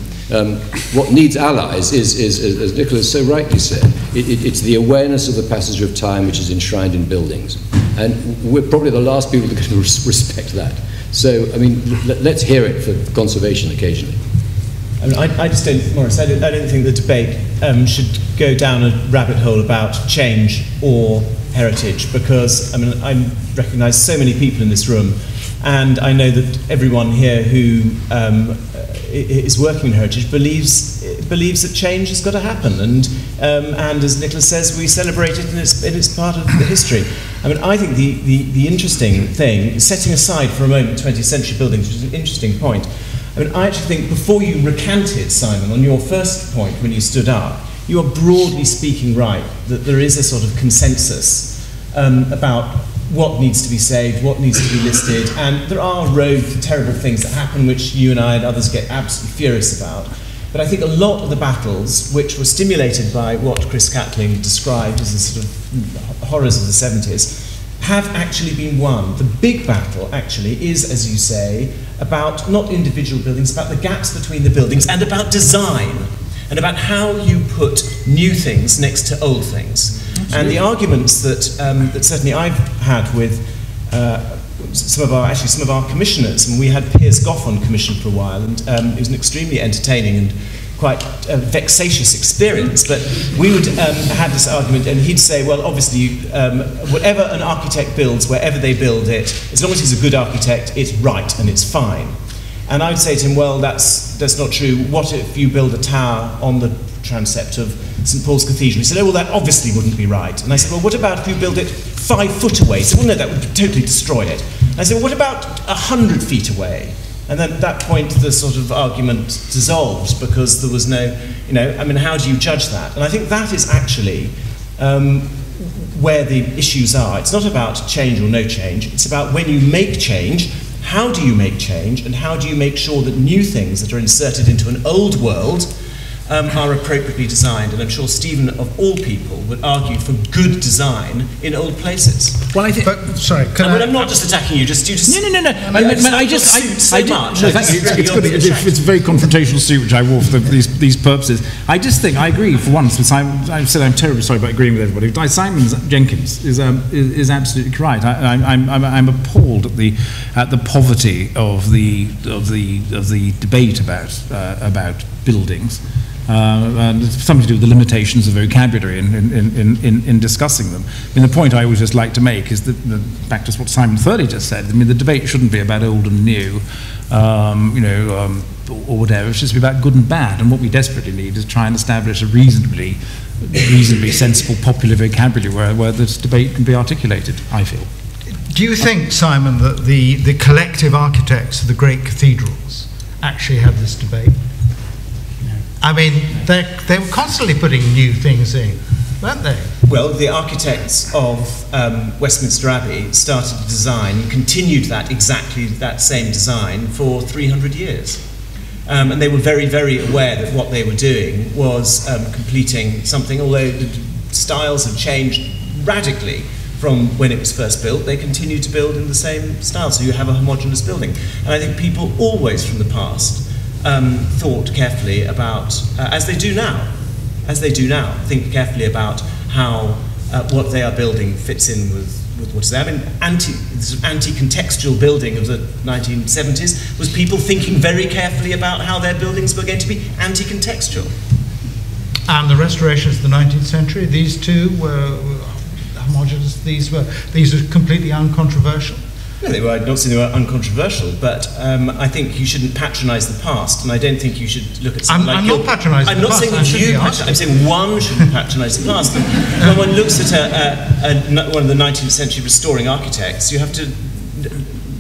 What needs allies is, as Nicholas so rightly said, it's the awareness of the passage of time which is enshrined in buildings. And we're probably the last people that can respect that. So, I mean, let's hear it for conservation occasionally. I mean, I just don't, Maurice, I don't think the debate should go down a rabbit hole about change or heritage, because, I mean, I recognise so many people in this room, and I know that everyone here who is working in heritage believes that change has got to happen, and as Nicholas says, we celebrate it, and it's part of the history. I mean, I think the interesting thing, setting aside for a moment 20th century buildings, which is an interesting point. I mean, I actually think before you recanted, Simon, on your first point when you stood up, you are broadly speaking right, that there is a sort of consensus about what needs to be saved, what needs to be listed, and there are rogue, terrible things that happen which you and I and others get absolutely furious about. But I think a lot of the battles, which were stimulated by what Chris Catling described as the sort of horrors of the 70s, have actually been won. The big battle, actually, is, as you say, about not individual buildings, about the gaps between the buildings, and about design, and about how you put new things next to old things. And the arguments that certainly I've had with some of our commissioners, and we had Piers Goff on commission for a while, and it was an extremely entertaining and quite vexatious experience, but we would have this argument, and he'd say, well, obviously, whatever an architect builds, wherever they build it, as long as he's a good architect, it's right and it's fine. And I would say to him, well, that's not true. What if you build a tower on the transept of St. Paul's Cathedral? He said, oh, well, that obviously wouldn't be right. And I said, well, what about if you build it 5 foot away? He said, well, no, that would totally destroy it. And I said, well, what about 100 feet away? And then at that point, the sort of argument dissolved, because there was no, you know, I mean, how do you judge that? And I think that is actually where the issues are. It's not about change or no change. It's about when you make change, how do you make change, and how do you make sure that new things that are inserted into an old world are appropriately designed. And I'm sure Stephen, of all people, would argue for good design in old places. Well, I think. Sorry, I'm not just attacking you. Just No. It's a very confrontational suit which I wore for these purposes. I just think I agree for once. I've said I'm terribly sorry about agreeing with everybody. Simon Jenkins is absolutely right. I'm appalled at the poverty of the debate about buildings. And it's something to do with the limitations of vocabulary in discussing them. I mean, the point I always just like to make is that, back to what Simon Thurley just said, I mean, the debate shouldn't be about old and new, or whatever. It should just be about good and bad. And what we desperately need is try and establish a reasonably sensible popular vocabulary where this debate can be articulated, I feel. Do you think, Simon, that the collective architects of the great cathedrals actually had this debate? I mean, they were constantly putting new things in, weren't they? Well, the architects of Westminster Abbey started to design, continued exactly that same design for 300 years. And they were very, very aware that what they were doing was completing something, although the styles have changed radically from when it was first built. They continue to build in the same style, so you have a homogeneous building. And I think people always from the past thought carefully about, as they do now, think carefully about how what they are building fits in with what's there. I mean, anti-contextual building of the 1970s was people thinking very carefully about how their buildings were going to be anti-contextual. And the restorations of the 19th century, these two were homogeneous, these are completely uncontroversial. No, I'm not saying they were uncontroversial, but I think you shouldn't patronise the past, and I don't think you should look at something I'm not patronising the past. I'm not saying you I'm saying one shouldn't patronise the past. When one looks at one of the 19th century restoring architects, you have to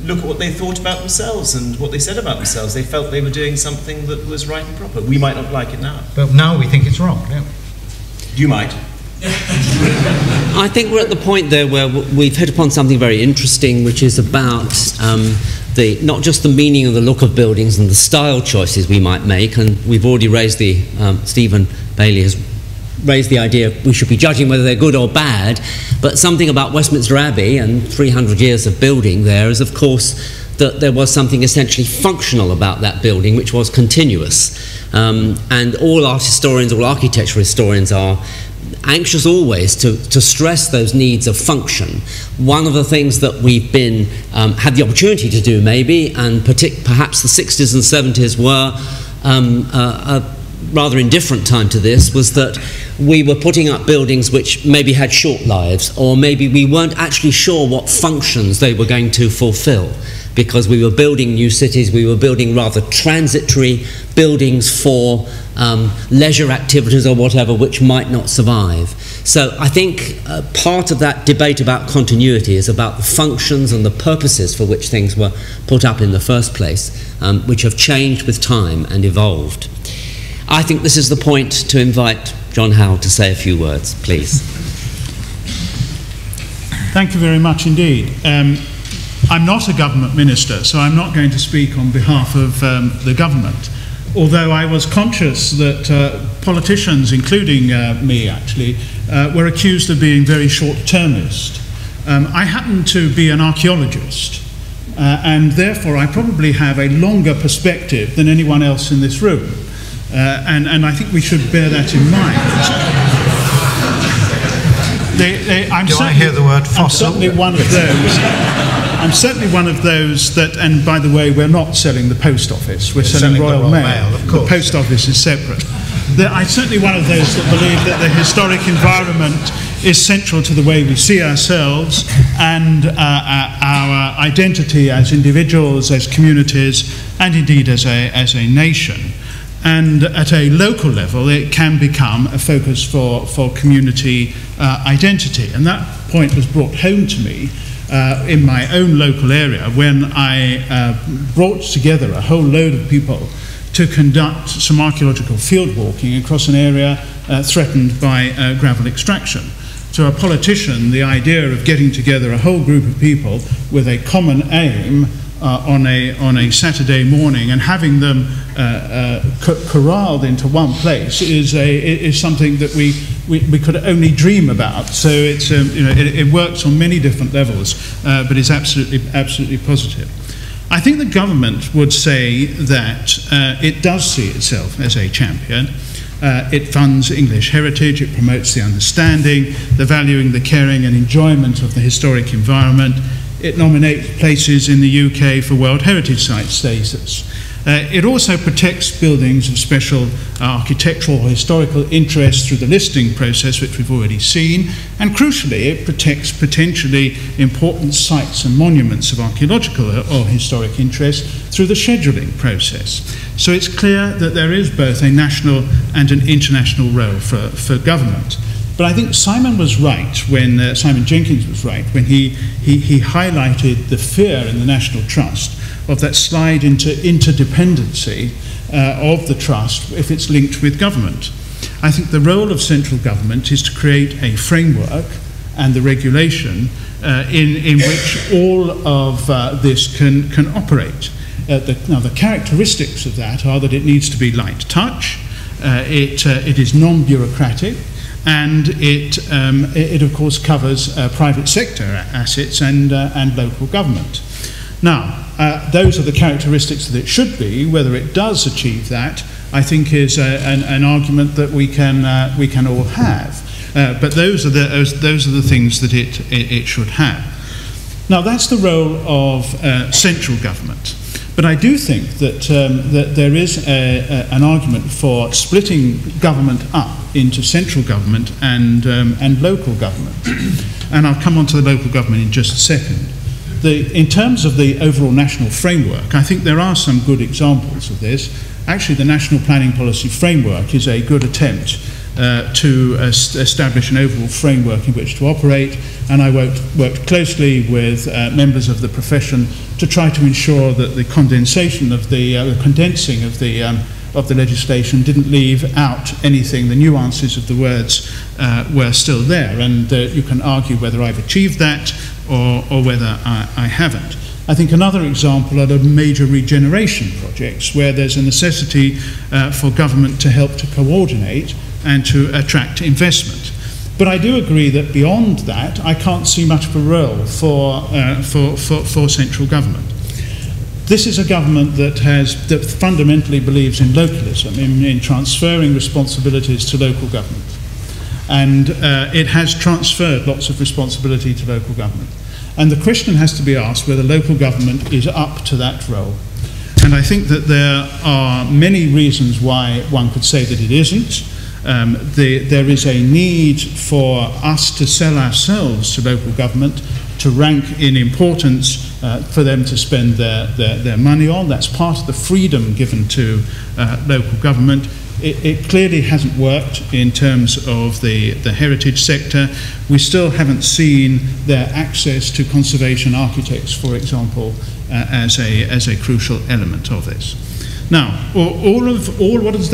look at what they thought about themselves and what they said about themselves. They felt they were doing something that was right and proper. We might not like it now. But now we think it's wrong, don't we? You might. I think we're at the point there where we've hit upon something very interesting, which is about not just the meaning of the look of buildings and the style choices we might make, and we've already raised Stephen Bayley has raised the idea we should be judging whether they're good or bad, but something about Westminster Abbey and 300 years of building there is, of course, that there was something essentially functional about that building, which was continuous. And all art historians, all architectural historians are anxious always to stress those needs of function. One of the things that we've been had the opportunity to do maybe, and perhaps the 60s and 70s were a rather indifferent time to this, was that we were putting up buildings which maybe had short lives, or maybe we weren't actually sure what functions they were going to fulfill, because we were building new cities, we were building rather transitory buildings for leisure activities or whatever, which might not survive. So I think part of that debate about continuity is about the functions and the purposes for which things were put up in the first place, which have changed with time and evolved. I think this is the point to invite John Howell to say a few words, please. Thank you very much indeed. I'm not a government minister, so I'm not going to speak on behalf of the government, although I was conscious that politicians, including me actually, were accused of being very short-termist. I happen to be an archaeologist, and therefore I probably have a longer perspective than anyone else in this room, and I think we should bear that in mind. I hear the word fossil? I'm certainly one of those. I'm certainly one of those that, and by the way, we're not selling the post office, we're selling Royal Mail. Of course. The post office is separate. I'm certainly one of those that believe that the historic environment is central to the way we see ourselves and our identity as individuals, as communities, and indeed as a nation. And at a local level, it can become a focus for community identity. And that point was brought home to me in my own local area when I brought together a whole load of people to conduct some archaeological field walking across an area threatened by gravel extraction. To a politician, the idea of getting together a whole group of people with a common aim on a Saturday morning and having them corralled into one place is something that we could only dream about. So it's it works on many different levels, but it's absolutely positive. I think the government would say that it does see itself as a champion. It funds English heritage, it promotes the understanding, the valuing, the caring and enjoyment of the historic environment. It nominates places in the UK for World Heritage Site status. It also protects buildings of special architectural or historical interest through the listing process, which we've already seen, and crucially it protects potentially important sites and monuments of archaeological or historic interest through the scheduling process. So it's clear that there is both a national and an international role for government. But I think Simon was right when Simon Jenkins was right when he highlighted the fear in the National Trust of that slide into interdependency of the trust if it's linked with government. I think the role of central government is to create a framework and the regulation in which all of this can operate. Now the characteristics of that are that it needs to be light touch, it is non-bureaucratic, and it of course covers private sector assets and local government. Now, those are the characteristics that it should be. Whether it does achieve that, I think, is an argument that we can all have. But those are the things that it should have. Now, that's the role of central government. But I do think that that there is an argument for splitting government up into central government and local government. And I'll come on to the local government in just a second. In terms of the overall national framework, I think there are some good examples of this. Actually, the National Planning Policy Framework is a good attempt to establish an overall framework in which to operate, and I worked closely with members of the profession to try to ensure that the condensing of the legislation didn't leave out anything. The nuances of the words were still there, and you can argue whether I've achieved that or whether I haven't. I think another example are the major regeneration projects where there's a necessity for government to help to coordinate and to attract investment. But I do agree that beyond that, I can't see much of a role for central government. This is a government that fundamentally believes in localism, in transferring responsibilities to local government. And it has transferred lots of responsibility to local government. And the question has to be asked whether local government is up to that role. And I think that there are many reasons why one could say that it isn't. There is a need for us to sell ourselves to local government, to rank in importance for them to spend their money on. That's part of the freedom given to local government. It clearly hasn't worked in terms of the heritage sector. We still haven't seen their access to conservation architects, for example, as a crucial element of this. Now, what does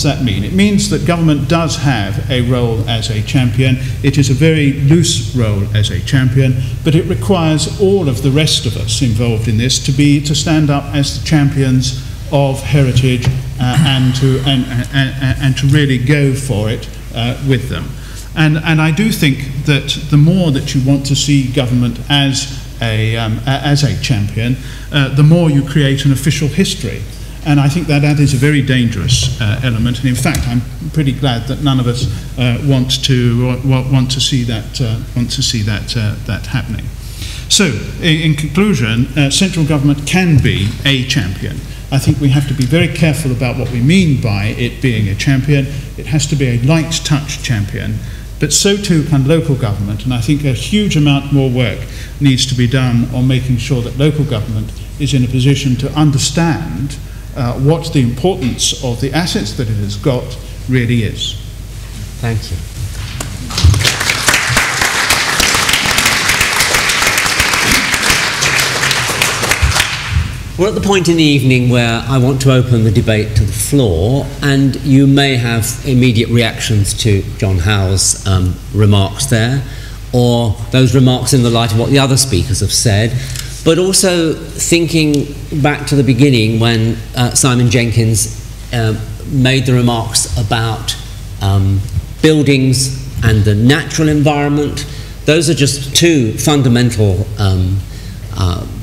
that mean? It means that government does have a role as a champion. It is a very loose role as a champion, but it requires all of the rest of us involved in this to stand up as the champions of heritage and to really go for it with them. And I do think that the more that you want to see government as a champion, the more you create an official history. And I think that is a very dangerous element. And in fact, I'm pretty glad that none of us want to see that happening. So, in conclusion, central government can be a champion. I think we have to be very careful about what we mean by it being a champion. It has to be a light touch champion, but so too can local government. And I think a huge amount more work needs to be done on making sure that local government is in a position to understand what the importance of the assets that it has got really is. Thank you. We're at the point in the evening where I want to open the debate to the floor, and you may have immediate reactions to John Howell's remarks there, or those remarks in the light of what the other speakers have said, but also thinking back to the beginning when Simon Jenkins made the remarks about buildings and the natural environment. Those are just two fundamental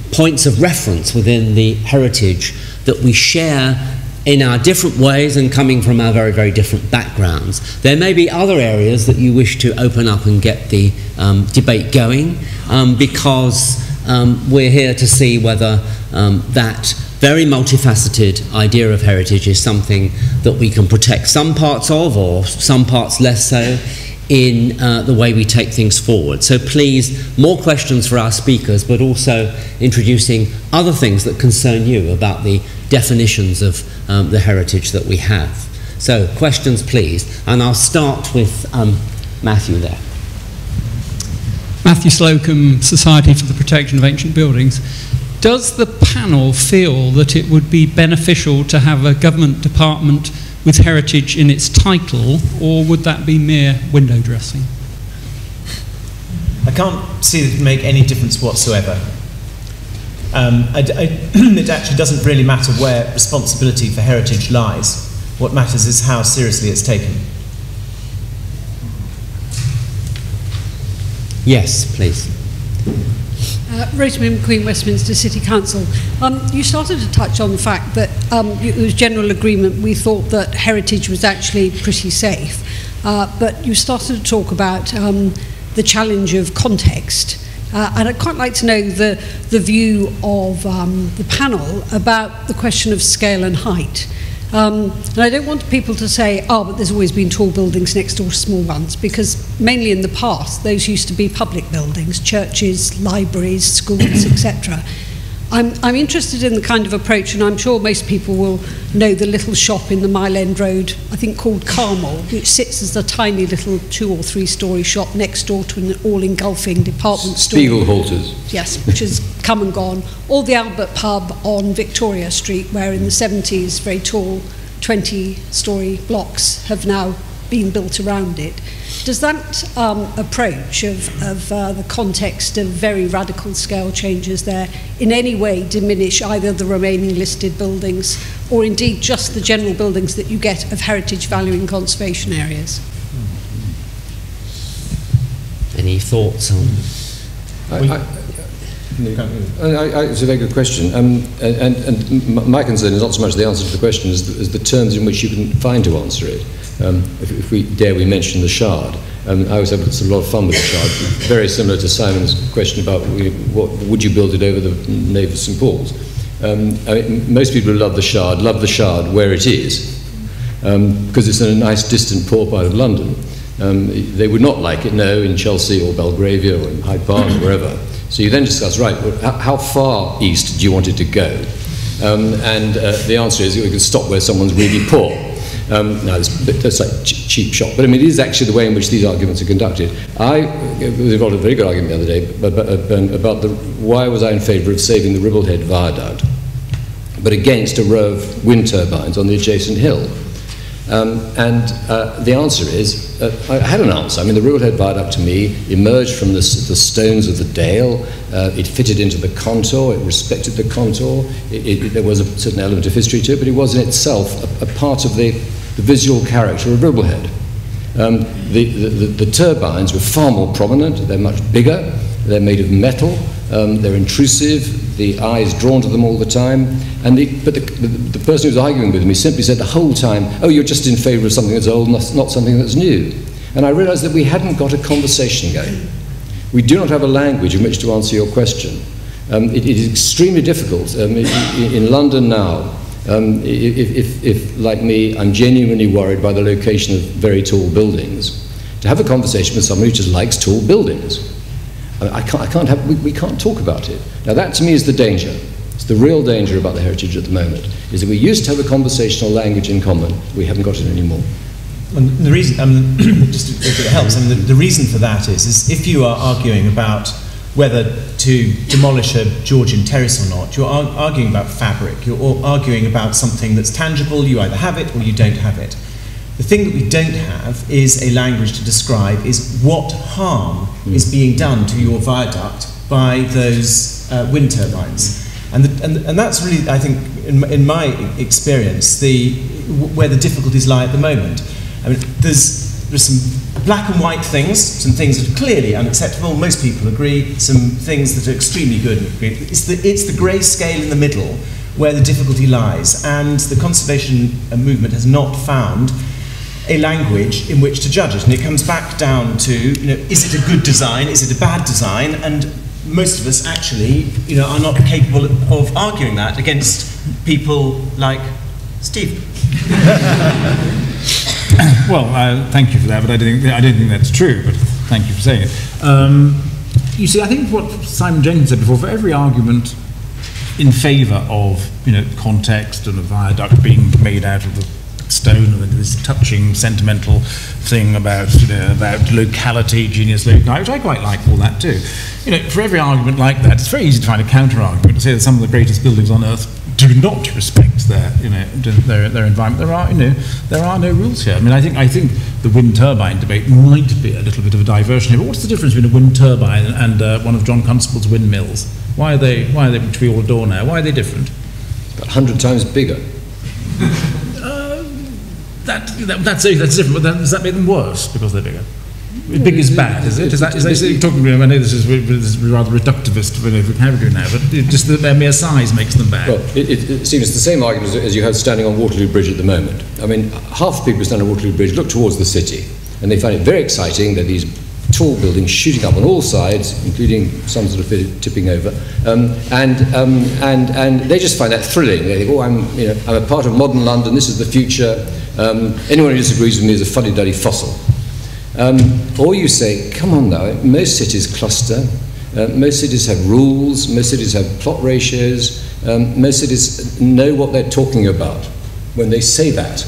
points of reference within the heritage that we share in our different ways and coming from our very, very different backgrounds. There may be other areas that you wish to open up and get the debate going, because we're here to see whether that very multifaceted idea of heritage is something that we can protect some parts of, or some parts less so, in the way we take things forward. So please, more questions for our speakers, but also introducing other things that concern you about the definitions of the heritage that we have. So questions please, and I'll start with Matthew there. Matthew Slocum, Society for the Protection of Ancient Buildings. Does the panel feel that it would be beneficial to have a government department with heritage in its title, or would that be mere window dressing? I can't see that it would make any difference whatsoever. It actually doesn't really matter where responsibility for heritage lies. What matters is how seriously it's taken. Yes, please. Rosemary McQueen, Westminster City Council. You started to touch on the fact that it was general agreement. We thought that heritage was actually pretty safe, but you started to talk about the challenge of context. And I'd quite like to know the view of the panel about the question of scale and height. And I don't want people to say, oh, but there's always been tall buildings next door to small ones, because mainly in the past, those used to be public buildings, churches, libraries, schools, etc. I'm interested in the kind of approach, and I'm sure most people will know the little shop in the Mile End Road, I think called Carmel, which sits as a tiny little 2- or 3-story shop next door to an all-engulfing department store. Spiegelhalters. Yes, which has come and gone. Or the Albert Pub on Victoria Street, where in the 70s, very tall 20-story blocks have now been built around it. Does that approach of the context of very radical scale changes there in any way diminish either the remaining listed buildings or indeed just the general buildings that you get of heritage value in conservation areas? Any thoughts on? It's a very good question, and my concern is not so much the answer to the question as the terms in which you can find to answer it. If we dare we mention the Shard. I always have a lot of fun with the Shard, very similar to Simon's question about what would you build it over the nave of St Paul's. Most people who love the Shard where it is, because it's in a nice distant poor part of London. They would not like it, no, in Chelsea or Belgravia or in Hyde Park or wherever. So you then discuss, right, well, how far east do you want it to go? And the answer is you can stop where someone's really poor. Now, that's like cheap shot, but I mean, it is actually the way in which these arguments are conducted. I was involved in a very good argument the other day about why was I in favour of saving the Ribblehead Viaduct, but against a row of wind turbines on the adjacent hill. The answer is, I had an answer. I mean, the Ribblehead Viaduct to me emerged from the stones of the Dale. It fitted into the contour, it respected the contour. There was a certain element of history to it, but it was in itself a part of the visual character of Ribblehead. The turbines were far more prominent, they're much bigger, they're made of metal, they're intrusive, the eye is drawn to them all the time, but the person who was arguing with me simply said the whole time, oh, you're just in favour of something that's old, not something that's new. And I realised that we hadn't got a conversation going. We do not have a language in which to answer your question. It is extremely difficult. In London now, if, like me, I'm genuinely worried by the location of very tall buildings, to have a conversation with someone who just likes tall buildings. We can't talk about it. Now that to me is the danger. It's the real danger about the heritage at the moment, is that we used to have a conversational language in common, we haven't got it anymore. And the reason, just if it helps, the reason for that is if you are arguing about whether to demolish a Georgian terrace or not. You're arguing about fabric. You're arguing about something that's tangible. You either have it or you don't have it. The thing that we don't have is a language to describe is what harm is being done to your viaduct by those wind turbines. And that's really, I think, in my experience, where the difficulties lie at the moment. I mean, there's some black and white things, some things that are clearly unacceptable, most people agree, some things that are extremely good. It's the grey scale in the middle where the difficulty lies, and the conservation movement has not found a language in which to judge it. And it comes back down to, is it a good design, is it a bad design? And most of us actually, are not capable of arguing that against people like Steve. Well, thank you for that, but I don't think that's true, but thank you for saying it. You see, I think what Simon Jenkins said before, for every argument in favour of, context and a viaduct being made out of the stone and this touching, sentimental thing about, about locality, genius locali, which I quite like all that too. For every argument like that, it's very easy to find a counter-argument to say that some of the greatest buildings on earth do not respect their environment. There are no rules here. I mean, I think the wind turbine debate might be a little bit of a diversion here. But what's the difference between a wind turbine and one of John Constable's windmills? Why are they, which we all adore now? Why are they different? About 100 times bigger. That's different. But does that make them worse because they're bigger? Big is bad, is it? You're talking to me, I know this is rather reductivist vocabulary now, but just their mere size makes them bad. Well, it seems the same argument as you have standing on Waterloo Bridge at the moment. I mean, half the people who stand on Waterloo Bridge look towards the city, and they find it very exciting that these tall buildings shooting up on all sides, including some sort of tipping over, and they just find that thrilling. They think, oh, I'm a part of modern London, this is the future. Anyone who disagrees with me is a fuddy-duddy fossil. Or you say, come on now, most cities cluster, most cities have rules, most cities have plot ratios, most cities know what they're talking about when they say that.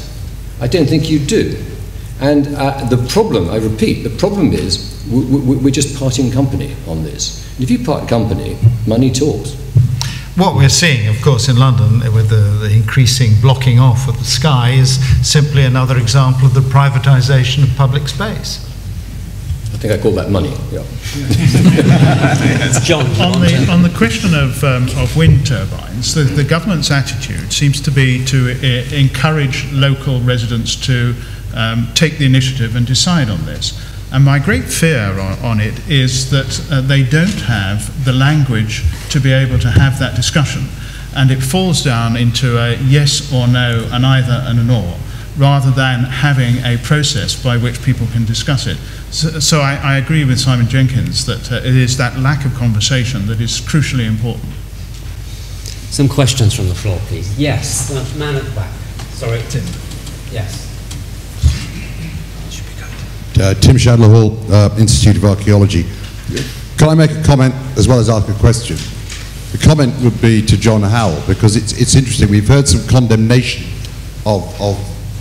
I don't think you do. And the problem, I repeat, the problem is we're just parting company on this. And if you part company, money talks. What we're seeing, of course, in London with the increasing blocking off of the sky is simply another example of the privatisation of public space. I think I call that money. Yeah. That's John. On the question of wind turbines, the government's attitude seems to be to encourage local residents to take the initiative and decide on this. And my great fear on it is that they don't have the language to be able to have that discussion. And it falls down into a yes or no, an either and an or, rather than having a process by which people can discuss it. So I agree with Simon Jenkins that it is that lack of conversation that is crucially important. Some questions from the floor, please. Yes, the man at the back. Sorry, Tim. Yes. Tim Shadler-Hall, Institute of Archaeology. Can I make a comment as well as ask a question? The comment would be to John Howell, because it's interesting. We've heard some condemnation of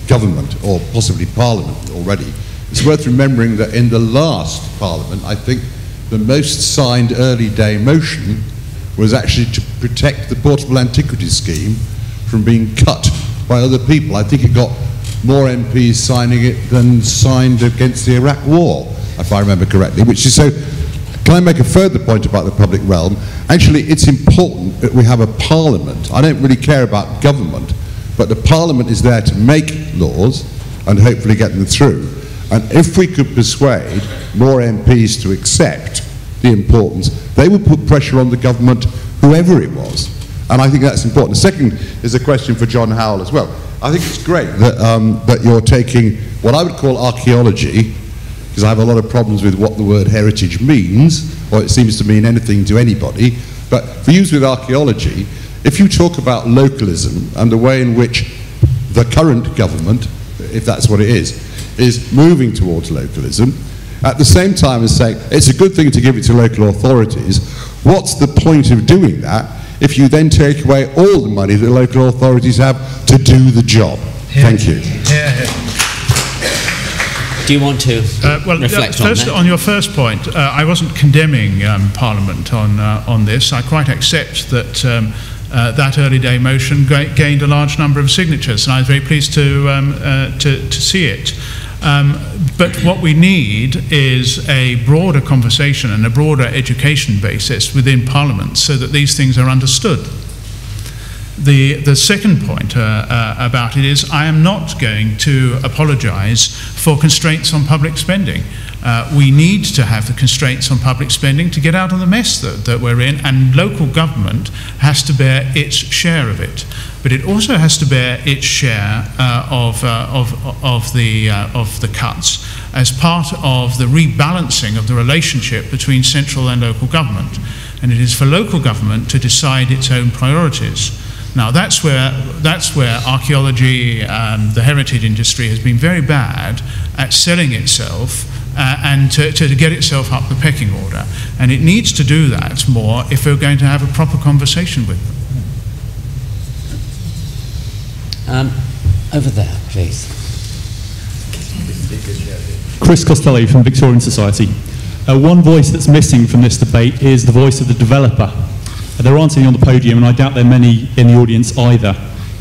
government, or possibly Parliament already. It's worth remembering that in the last Parliament, I think the most signed early day motion was actually to protect the Portable Antiquities Scheme from being cut by other people. I think it got more MPs signing it than signed against the Iraq War, if I remember correctly, which is so. Can I make a further point about the public realm? Actually, it's important that we have a parliament. I don't really care about government, but the parliament is there to make laws and hopefully get them through. And if we could persuade more MPs to accept the importance, they would put pressure on the government, whoever it was. And I think that's important. The second is a question for John Howell as well. I think it's great that, that you're taking what I would call archaeology, because I have a lot of problems with what the word heritage means, or it seems to mean anything to anybody, but for use with archaeology, if you talk about localism and the way in which the current government, if that's what it is moving towards localism, at the same time as saying it's a good thing to give it to local authorities, what's the point of doing that if you then take away all the money that local authorities have to do the job? Thank you. do you want to reflect on first, that? On your first point, I wasn't condemning Parliament on this. I quite accept that that early day motion gained a large number of signatures, and I was very pleased to see it. But what we need is a broader conversation and a broader education basis within Parliament so that these things are understood. The second point about it is I am not going to apologise for constraints on public spending. We need to have the constraints on public spending to get out of the mess that we're in, and local government has to bear its share of it. But it also has to bear its share of the cuts as part of the rebalancing of the relationship between central and local government. And it is for local government to decide its own priorities. Now that's where archaeology, the heritage industry, has been very bad at selling itself and to get itself up the pecking order. And it needs to do that more if we're going to have a proper conversation with them. Over there, please. Chris Costello from Victorian Society. One voice that's missing from this debate is the voice of the developer. There aren't any on the podium, and I doubt there are many in the audience either.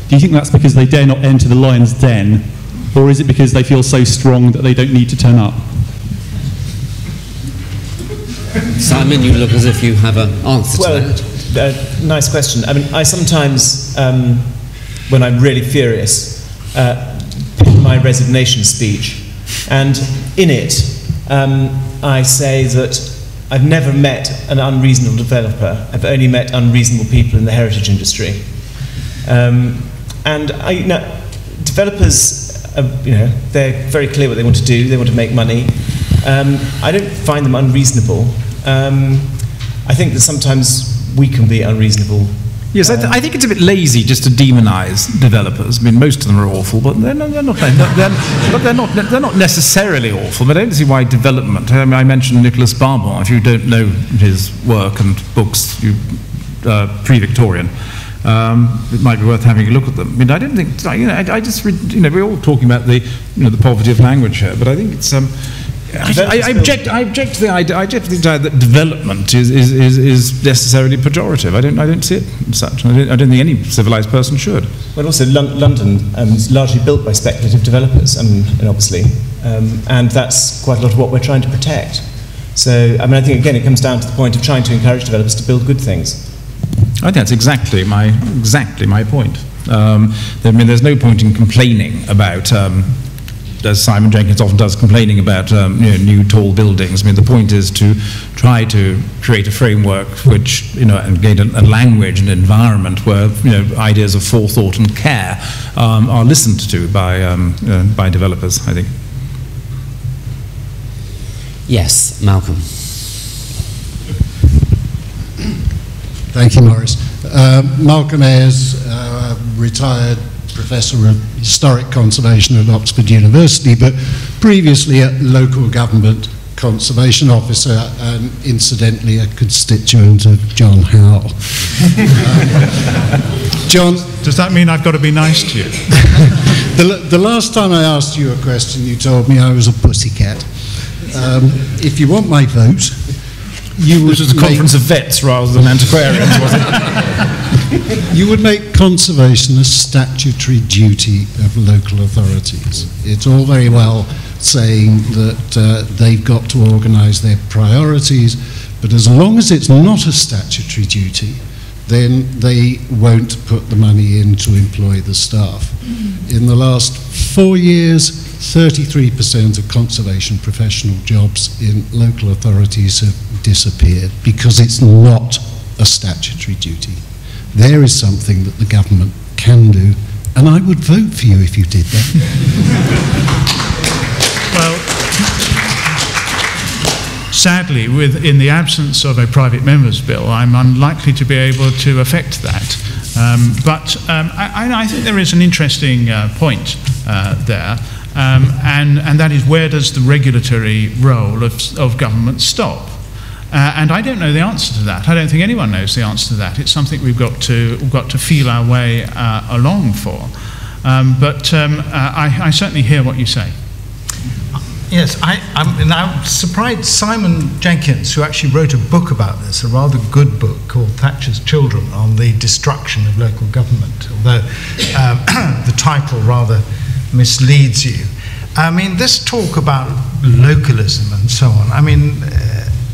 Do you think that's because they dare not enter the lion's den, or is it because they feel so strong that they don't need to turn up? Simon, you look as if you have an answer to that. Nice question. I mean, I sometimes, when I'm really furious, pick my resignation speech, and in it, I say that I've never met an unreasonable developer. I've only met unreasonable people in the heritage industry. And developers, they're very clear what they want to do. They want to make money. I don't find them unreasonable. I think that sometimes we can be unreasonable. Yes, I think it's a bit lazy just to demonise developers. I mean, most of them are awful, but they're not necessarily awful. But I don't see why development. I mean, I mentioned Nicholas Barbon. If you don't know his work and books, pre-Victorian, it might be worth having a look at them. I mean, I don't think. I just we're all talking about the poverty of language here, but I think it's. I object to the idea that development is necessarily pejorative. I don't see it as such. I don't think any civilized person should. Well, also London is largely built by speculative developers, and obviously, and that's quite a lot of what we're trying to protect. So, I mean, I think again it comes down to the point of trying to encourage developers to build good things. I think that's exactly my point. I mean, there's no point in complaining about. As Simon Jenkins often does, complaining about new tall buildings. I mean, the point is to try to create a framework which, and gain a language and environment where, ideas of forethought and care are listened to by developers, I think. Yes, Malcolm. Thank you, Maurice. Malcolm Ayres, retired Professor of Historic Conservation at Oxford University, but previously a local government conservation officer and incidentally a constituent of John Howell. John, does that mean I've got to be nice to you? The last time I asked you a question, you told me I was a pussycat. If you want my vote, you would. This was a conference of vets rather than antiquarians, was it? You would make conservation a statutory duty of local authorities. It's all very well saying that they've got to organise their priorities, but as long as it's not a statutory duty, then they won't put the money in to employ the staff. In the last 4 years, 33% of conservation professional jobs in local authorities have disappeared because it's not a statutory duty. There is something that the government can do, and I would vote for you if you did that. Well, sadly, in the absence of a private member's bill, I'm unlikely to be able to affect that. But I think there is an interesting point there, and that is, where does the regulatory role of government stop? And I don't know the answer to that. I don't think anyone knows the answer to that. It's something we've got to feel our way along for. But I certainly hear what you say. Yes, I'm now surprised Simon Jenkins, who actually wrote a book about this, a rather good book called Thatcher's Children, on the destruction of local government, although the title rather misleads you. I mean, this talk about localism and so on, I mean,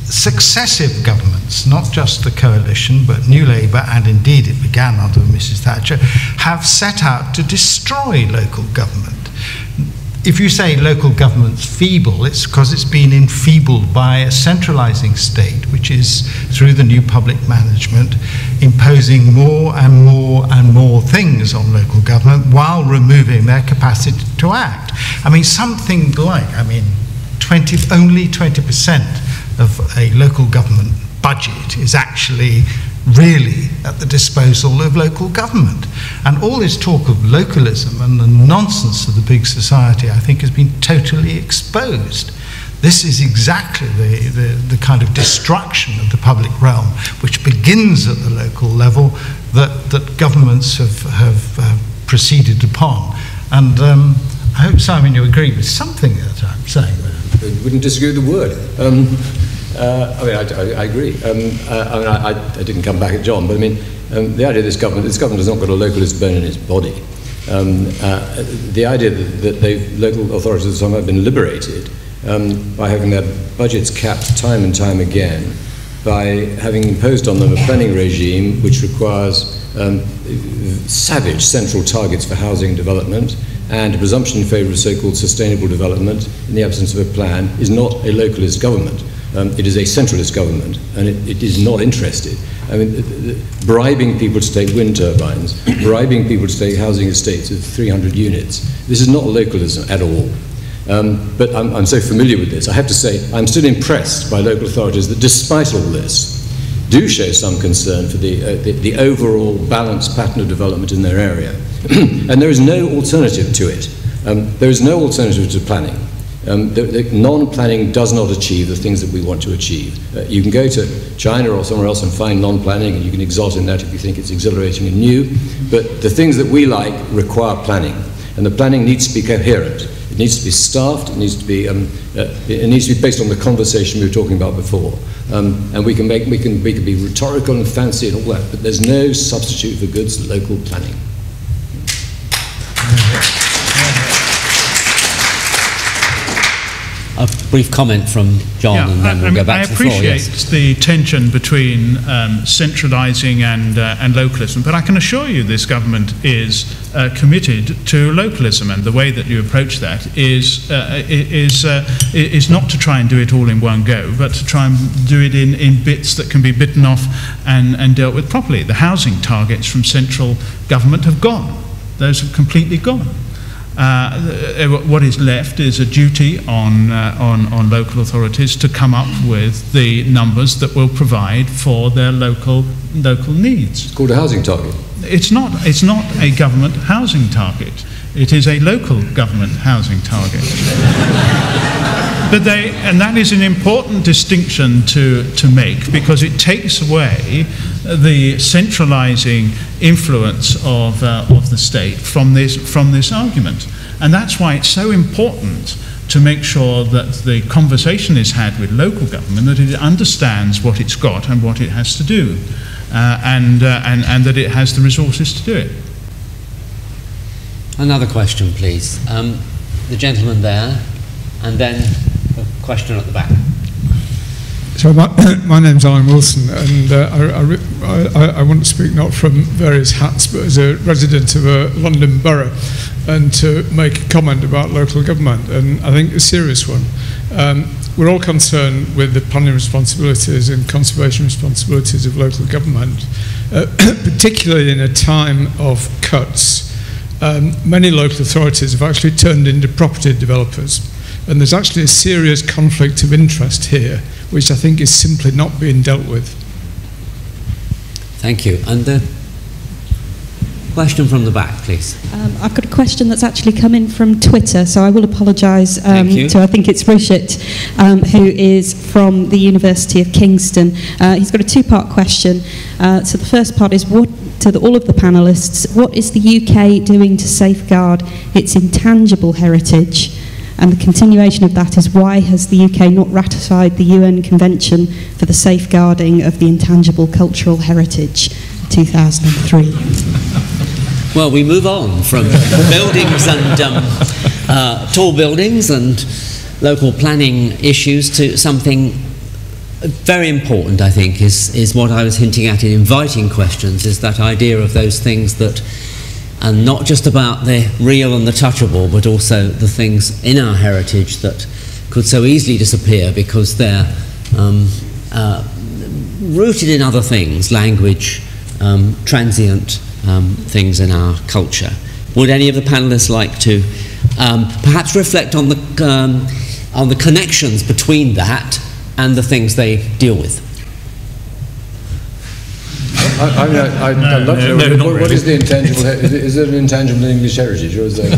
successive governments, not just the coalition, but New Labour, and indeed it began under Mrs. Thatcher, have set out to destroy local government. If you say local government's feeble, it's because it's been enfeebled by a centralising state, which is, through the new public management, imposing more and more and more things on local government while removing their capacity to act. I mean, something like, only 20% of a local government budget is actually really at the disposal of local government. And all this talk of localism and the nonsense of the big society, I think, has been totally exposed. This is exactly the kind of destruction of the public realm, which begins at the local level, that governments have proceeded upon. And I hope, Simon, you agree with something that I'm saying there. I wouldn't disagree with the word. I agree. I didn't come back at John, but the idea of this government has not got a localist bone in its body. The idea that local authorities have somehow been liberated by having their budgets capped time and time again, by having imposed on them a planning regime which requires savage central targets for housing development and a presumption in favour of so-called sustainable development in the absence of a plan, is not a localist government. It is a centralist government, and it is not interested. Bribing people to take wind turbines, bribing people to take housing estates of 300 units, this is not localism at all. But I'm so familiar with this. I have to say, I'm still impressed by local authorities that, despite all this, do show some concern for the overall balanced pattern of development in their area. And there is no alternative to it. There is no alternative to planning. The non-planning does not achieve the things that we want to achieve. You can go to China or somewhere else and find non-planning, and you can exalt in that if you think it's exhilarating and new, but the things that we like require planning, and the planning needs to be coherent. It needs to be staffed, it needs to be based on the conversation we were talking about before. And we can be rhetorical and fancy and all that, but there's no substitute for good local planning. A brief comment from John, and then we'll go back to the floor. I appreciate the tension between centralising and localism, but I can assure you this government is committed to localism, and the way that you approach that is not to try and do it all in one go, but to try and do it in bits that can be bitten off and dealt with properly. The housing targets from central government have gone. Those have completely gone. What is left is a duty on local authorities to come up with the numbers that will provide for their local needs. It's called a housing target. It's not a government housing target. It is a local government housing target. And that is an important distinction to make, because it takes away the centralising influence of the state from this argument. And that's why it's so important to make sure that the conversation is had with local government, that it understands what it's got and what it has to do, and that it has the resources to do it. Another question, please. The gentleman there, and then a question at the back. So my name's Alan Wilson, and I want to speak not from various hats, but as a resident of a London borough, and to make a comment about local government, and I think a serious one. We're all concerned with the planning responsibilities and conservation responsibilities of local government, particularly in a time of cuts. Many local authorities have actually turned into property developers, and there's actually a serious conflict of interest here, which I think is simply not being dealt with. Thank you. And the question from the back, please. I've got a question that's actually come in from Twitter, so I will apologise to, I think it's Rishit, who is from the University of Kingston. He's got a two-part question. So the first part is, to all of the panellists, what is the UK doing to safeguard its intangible heritage? And the continuation of that is, why has the UK not ratified the UN Convention for the Safeguarding of the Intangible Cultural Heritage, 2003? Well, we move on from buildings and tall buildings and local planning issues to something very important, I think, is what I was hinting at in inviting questions, is that idea of those things that are not just about the real and the touchable, but also the things in our heritage that could so easily disappear because they're rooted in other things, language, transient things in our culture. Would any of the panelists like to perhaps reflect on the connections between that and the things they deal with? I'd love to know what is the intangible. Is it an intangible English heritage, or is that?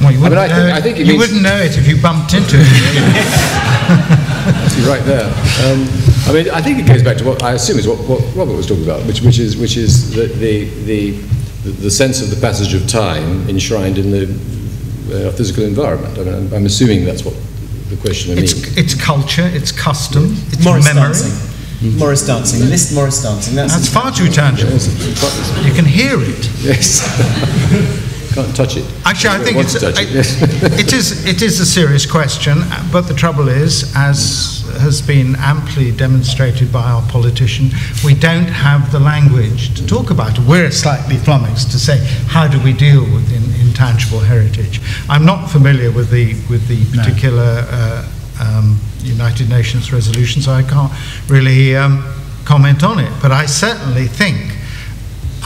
Well, you wouldn't know it if you bumped into it. You're right there. I mean, I think it goes back to what I assume is what Robert was talking about, which is the sense of the passage of time enshrined in the physical environment. I mean, I'm assuming that's what the question means. It's culture, it's custom, it's Maurice memory. dancing. Morris dancing, list Morris dancing. That's far too tangible. You can hear it. Yes. Can't touch it. Actually, I think it is a serious question, but the trouble is, as has been amply demonstrated by our politician, we don't have the language to talk about it. We're slightly flummoxed to say, how do we deal with intangible heritage? I'm not familiar with the particular United Nations resolution, so I can't really comment on it. But I certainly think,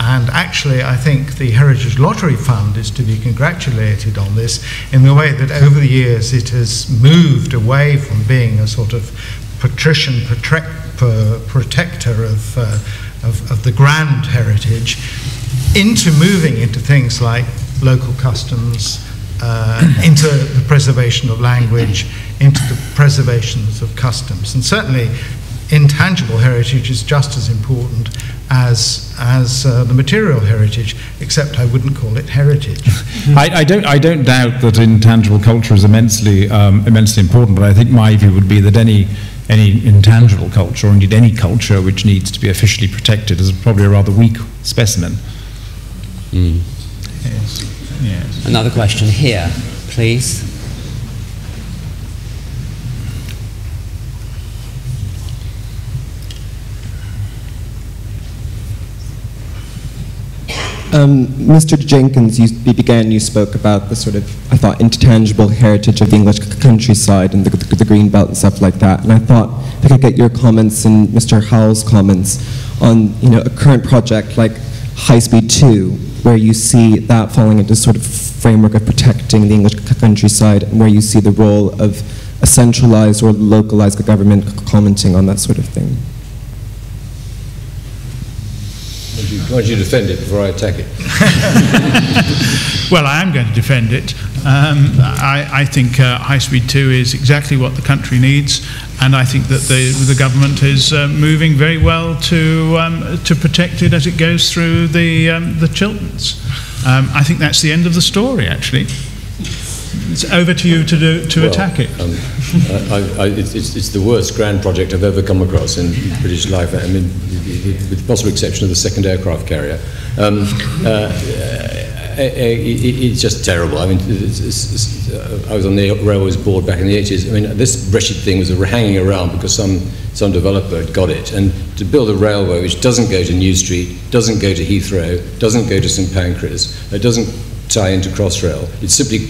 and actually I think the Heritage Lottery Fund is to be congratulated on this, in the way that over the years it has moved away from being a sort of patrician protector of the grand heritage into moving into things like local customs, into the preservation of language, into the preservations of customs. And certainly intangible heritage is just as important as the material heritage, except I wouldn't call it heritage. I don't doubt that intangible culture is immensely important, but I think my view would be that any intangible culture, or indeed any culture which needs to be officially protected, is probably a rather weak specimen. Yes. Another question here, please. Mr. Jenkins, you spoke about the sort of, I thought, intangible heritage of the English countryside and the green belt and stuff like that. And I thought if I could get your comments and Mr. Howell's comments on, a current project like High Speed 2, where you see that falling into sort of framework of protecting the English countryside, and where you see the role of a centralized or localized government commenting on that sort of thing. Why don't you defend it before I attack it? Well, I am going to defend it. I think High Speed 2 is exactly what the country needs, and I think that the government is moving very well to protect it as it goes through the Chilterns. I think that's the end of the story, actually. It's over to you to attack it. It's the worst grand project I've ever come across in British life. I mean, with the possible exception of the second aircraft carrier. It's just terrible. I mean, I was on the railways board back in the 80s. I mean, this wretched thing was hanging around because some developer had got it. And to build a railway which doesn't go to New Street, doesn't go to Heathrow, doesn't go to St Pancras, it doesn't tie into Crossrail, it simply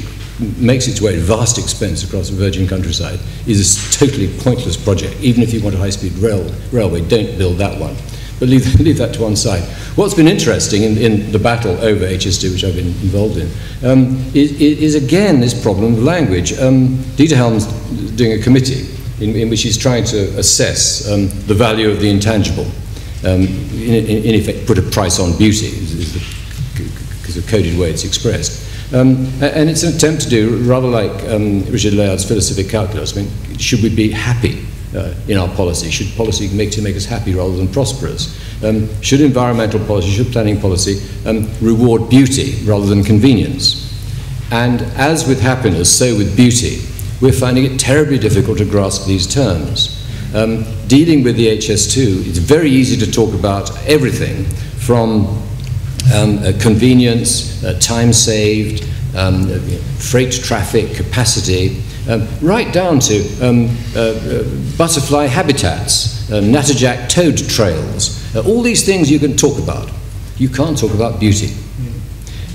makes its way at vast expense across the virgin countryside, is a totally pointless project. Even if you want a high-speed railway, don't build that one. But leave that to one side. What's been interesting in the battle over HS2, which I've been involved in, is again this problem of language. Dieter Helm's doing a committee in which he's trying to assess the value of the intangible. In effect, put a price on beauty, because of the coded way it's expressed. And it's an attempt to do, rather like Richard Layard's philosophic calculus. I mean, should we be happy in our policy? Should policy make us happy rather than prosperous? Should environmental policy, should planning policy reward beauty rather than convenience? And as with happiness, so with beauty, we're finding it terribly difficult to grasp these terms. Dealing with the HS2, it's very easy to talk about everything from convenience, time saved, freight traffic capacity, right down to butterfly habitats, natterjack toad trails. All these things you can talk about. You can't talk about beauty.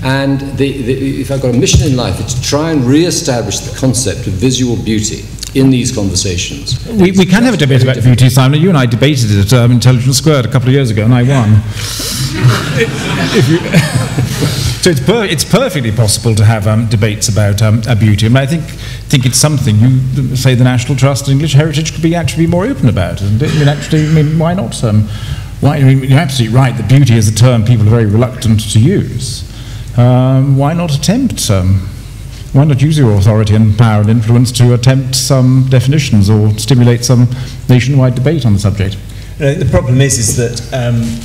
And if I've got a mission in life, it's to try and re-establish the concept of visual beauty in these conversations. We can have a debate about beauty, Simon. You and I debated it at Intelligence Squared a couple of years ago, and I won. So it's perfectly possible to have debates about beauty. I think it's something you say the National Trust and English Heritage could actually be more open about, isn't it? Why not? You're absolutely right that beauty is a term people are very reluctant to use. Why not attempt? Why not use your authority and power and influence to attempt some definitions or stimulate some nationwide debate on the subject? The problem is that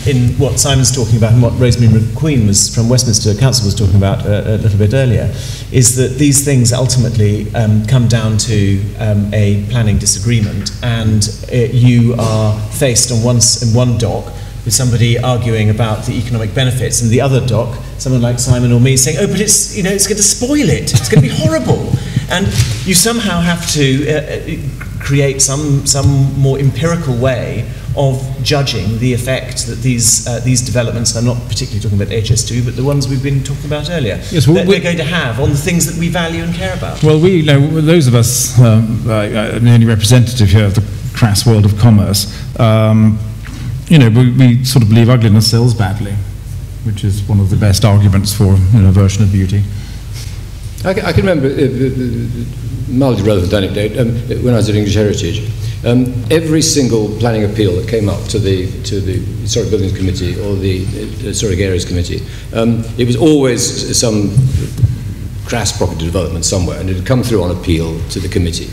in what Simon's talking about and what Rosemary McQueen was from Westminster Council was talking about a little bit earlier, is that these things ultimately come down to a planning disagreement, and you are faced in one dock with somebody arguing about the economic benefits, and the other dock, someone like Simon or me, saying, "Oh, but it's going to spoil it. It's going to be horrible." And you somehow have to create some more empirical way of judging the effect that these developments, I'm not particularly talking about HS2, but the ones we've been talking about earlier, yes, that they're going to have on the things that we value and care about. Well, those of us, I'm the only representative here of the crass world of commerce, we sort of believe ugliness sells badly, which is one of the best arguments for a version of beauty. I can remember mildly relevant anecdote when I was at English Heritage. Every single planning appeal that came up to the Historic Buildings Committee or the Historic Areas Committee, it was always some crass property development somewhere, and it had come through on appeal to the committee.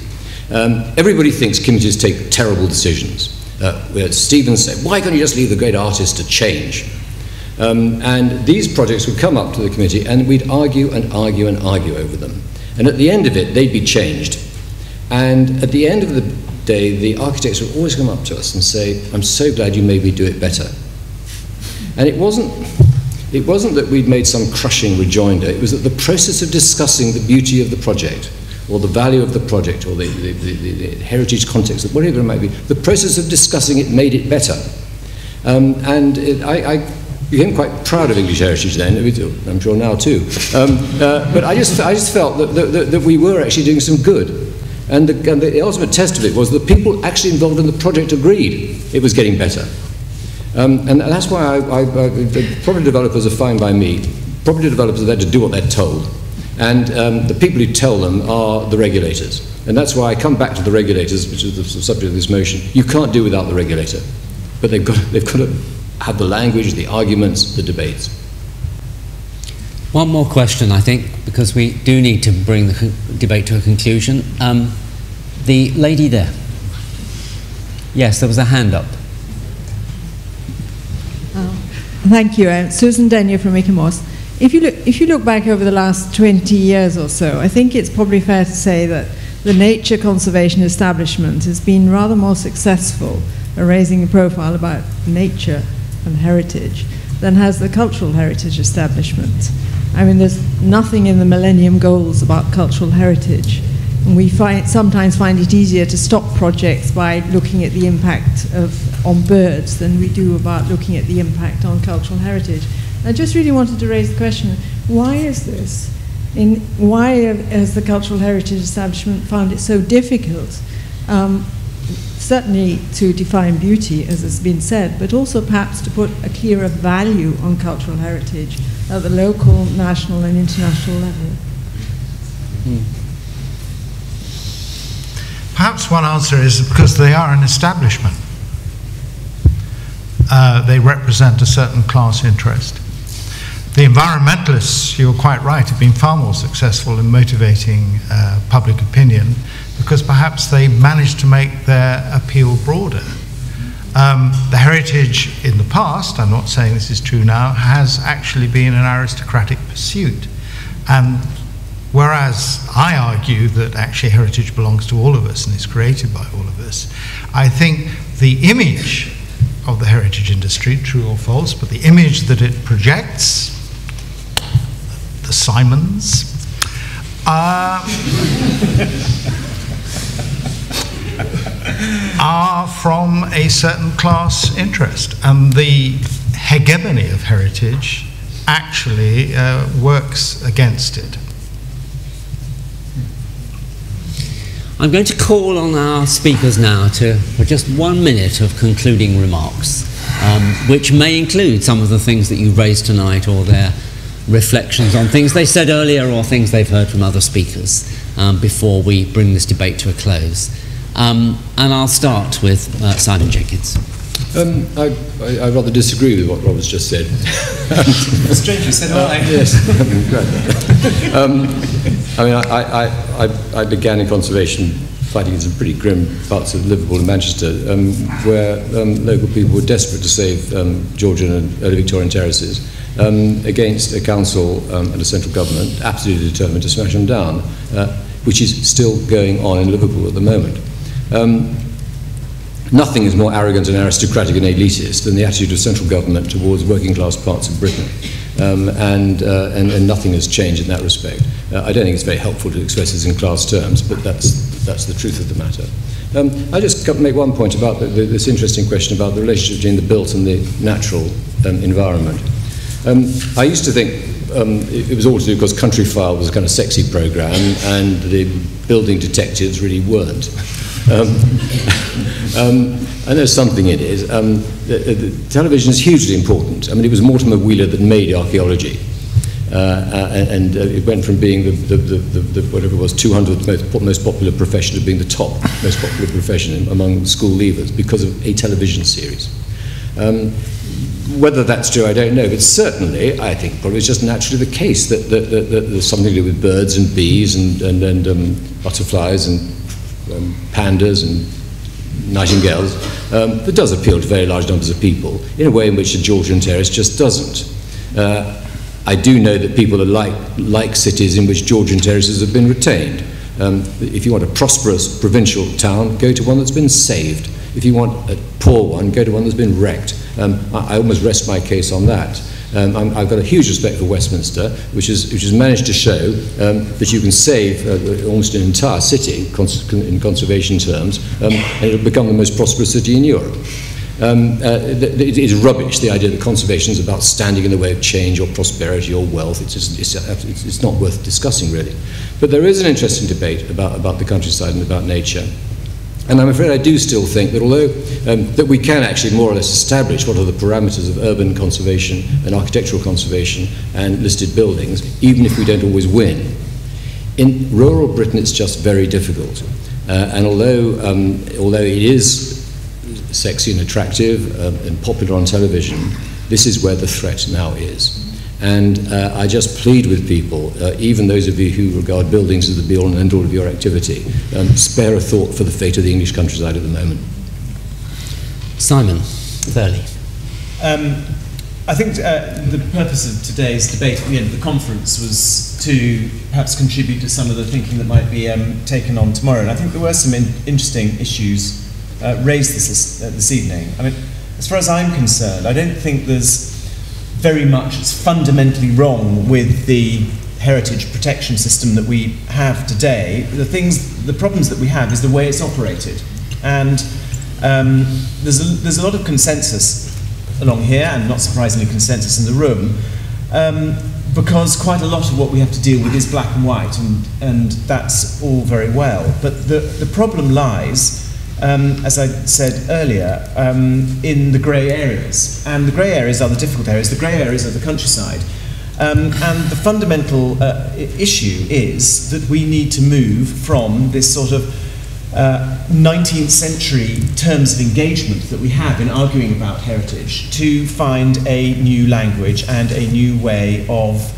Everybody thinks committees take terrible decisions. Stevens said, "Why can't you just leave the great artist to change?" And these projects would come up to the committee, and we'd argue and argue and argue over them. And at the end of it, they'd be changed. And at the end of the day, the architects would always come up to us and say, "I'm so glad you made me do it better." And it wasn't that we'd made some crushing rejoinder. It was that the process of discussing the beauty of the project, or the value of the project, or the heritage context, whatever it might be, the process of discussing it made it better. I became quite proud of English Heritage then, I'm sure now too. But I just felt that we were actually doing some good. And the ultimate test of it was that people actually involved in the project agreed it was getting better. And that's why the property developers are fine by me. Property developers are there to do what they're told. And the people who tell them are the regulators. And that's why I come back to the regulators, which is the subject of this motion. You can't do without the regulator. But they've got to have the language, the arguments, the debates. One more question, I think, because we do need to bring the debate to a conclusion. The lady there. Yes, there was a hand up. Thank you. Susan Denyer from Icamos. If you look back over the last 20 years or so, I think it's probably fair to say that the nature conservation establishment has been rather more successful at raising the profile about nature and heritage than has the cultural heritage establishment. I mean, there's nothing in the Millennium Goals about cultural heritage. And we sometimes find it easier to stop projects by looking at the impact on birds than we do about looking at the impact on cultural heritage. I just really wanted to raise the question, why is this? Why has the cultural heritage establishment found it so difficult, certainly to define beauty, as has been said, but also perhaps to put a clearer value on cultural heritage at the local, national and international level? Perhaps one answer is because they are an establishment. They represent a certain class interest. The environmentalists, you're quite right, have been far more successful in motivating public opinion because perhaps they managed to make their appeal broader. The heritage in the past, I'm not saying this is true now, has actually been an aristocratic pursuit. And whereas I argue that actually heritage belongs to all of us and is created by all of us, I think the image of the heritage industry, true or false, but the image that it projects, the Simons, are from a certain class interest, and the hegemony of heritage actually works against it. I'm going to call on our speakers now for just 1 minute of concluding remarks, which may include some of the things that you've raised tonight, or their reflections on things they said earlier or things they've heard from other speakers, before we bring this debate to a close. And I'll start with Simon Jenkins. I rather disagree with what Robert's just said. Strangely said I. Yes, I mean, I began in conservation fighting in some pretty grim parts of Liverpool and Manchester, where local people were desperate to save Georgian and early Victorian terraces against a council and a central government absolutely determined to smash them down, which is still going on in Liverpool at the moment. Nothing is more arrogant and aristocratic and elitist than the attitude of central government towards working class parts of Britain, and nothing has changed in that respect. I don't think it's very helpful to express this in class terms, but that's the truth of the matter. I just make one point about this interesting question about the relationship between the built and the natural environment. I used to think it was all to do because Country File was a kind of sexy program, and the building detectives really weren't. And there's something in it. The television is hugely important. I mean, it was Mortimer Wheeler that made archaeology, and it went from being the whatever it was 200th most popular profession to being the top most popular profession among school leavers because of a television series. Whether that's true, I don't know, but certainly I think probably it's just naturally the case that there's something to do with birds and bees and butterflies and pandas and nightingales that does appeal to very large numbers of people in a way in which the Georgian terrace just doesn't. I do know that people are like cities in which Georgian terraces have been retained. If you want a prosperous provincial town, go to one that's been saved. If you want a poor one, go to one that's been wrecked. I almost rest my case on that. I've got a huge respect for Westminster, which has managed to show that you can save almost an entire city in conservation terms, and it'll become the most prosperous city in Europe. It is rubbish, the idea that conservation is about standing in the way of change or prosperity or wealth. It's not worth discussing, really. But there is an interesting debate about the countryside and about nature. And I'm afraid I do still think that although that we can actually more or less establish what are the parameters of urban conservation and architectural conservation and listed buildings, even if we don't always win, in rural Britain it's just very difficult. And although it is sexy and attractive and popular on television, this is where the threat now is. And I just plead with people, even those of you who regard buildings as the be-all and end-all of your activity, spare a thought for the fate of the English countryside at the moment. Simon, Thurley. I think the purpose of today's debate at the end of the conference was to perhaps contribute to some of the thinking that might be taken on tomorrow. And I think there were some interesting issues raised this evening. I mean, as far as I'm concerned, I don't think there's very much that's fundamentally wrong with the heritage protection system that we have today. The problems that we have is the way it's operated. And there's a lot of consensus along here, and not surprisingly consensus in the room, because quite a lot of what we have to deal with is black and white, and that's all very well. But the problem lies, as I said earlier, in the grey areas. And the grey areas are the difficult areas. The grey areas are the countryside. And the fundamental issue is that we need to move from this sort of 19th century terms of engagement that we have in arguing about heritage to find a new language and a new way of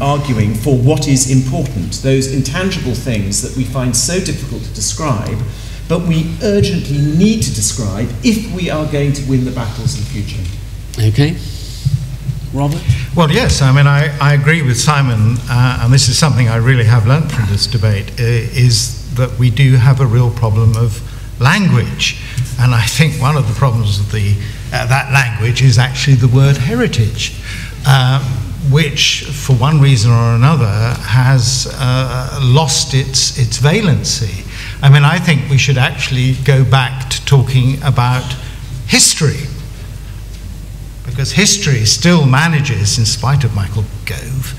arguing for what is important, those intangible things that we find so difficult to describe, but we urgently need to describe if we are going to win the battles of the future. Okay. Robert? Well, yes, I mean, I agree with Simon, and this is something I really have learnt from this debate, is that we do have a real problem of language. And I think one of the problems of that language is actually the word heritage, which, for one reason or another, has lost its valency. I mean, I think we should actually go back to talking about history, because history still manages, in spite of Michael Gove,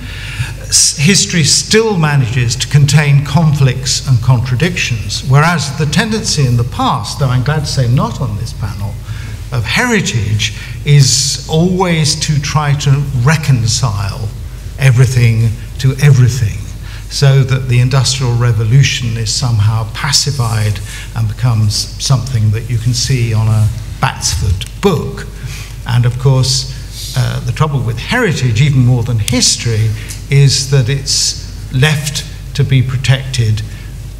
history still manages to contain conflicts and contradictions, whereas the tendency in the past, though I'm glad to say not on this panel, of heritage is always to try to reconcile everything to everything, so that the Industrial Revolution is somehow pacified and becomes something that you can see on a Batsford book. And of course, the trouble with heritage, even more than history, is that it's left to be protected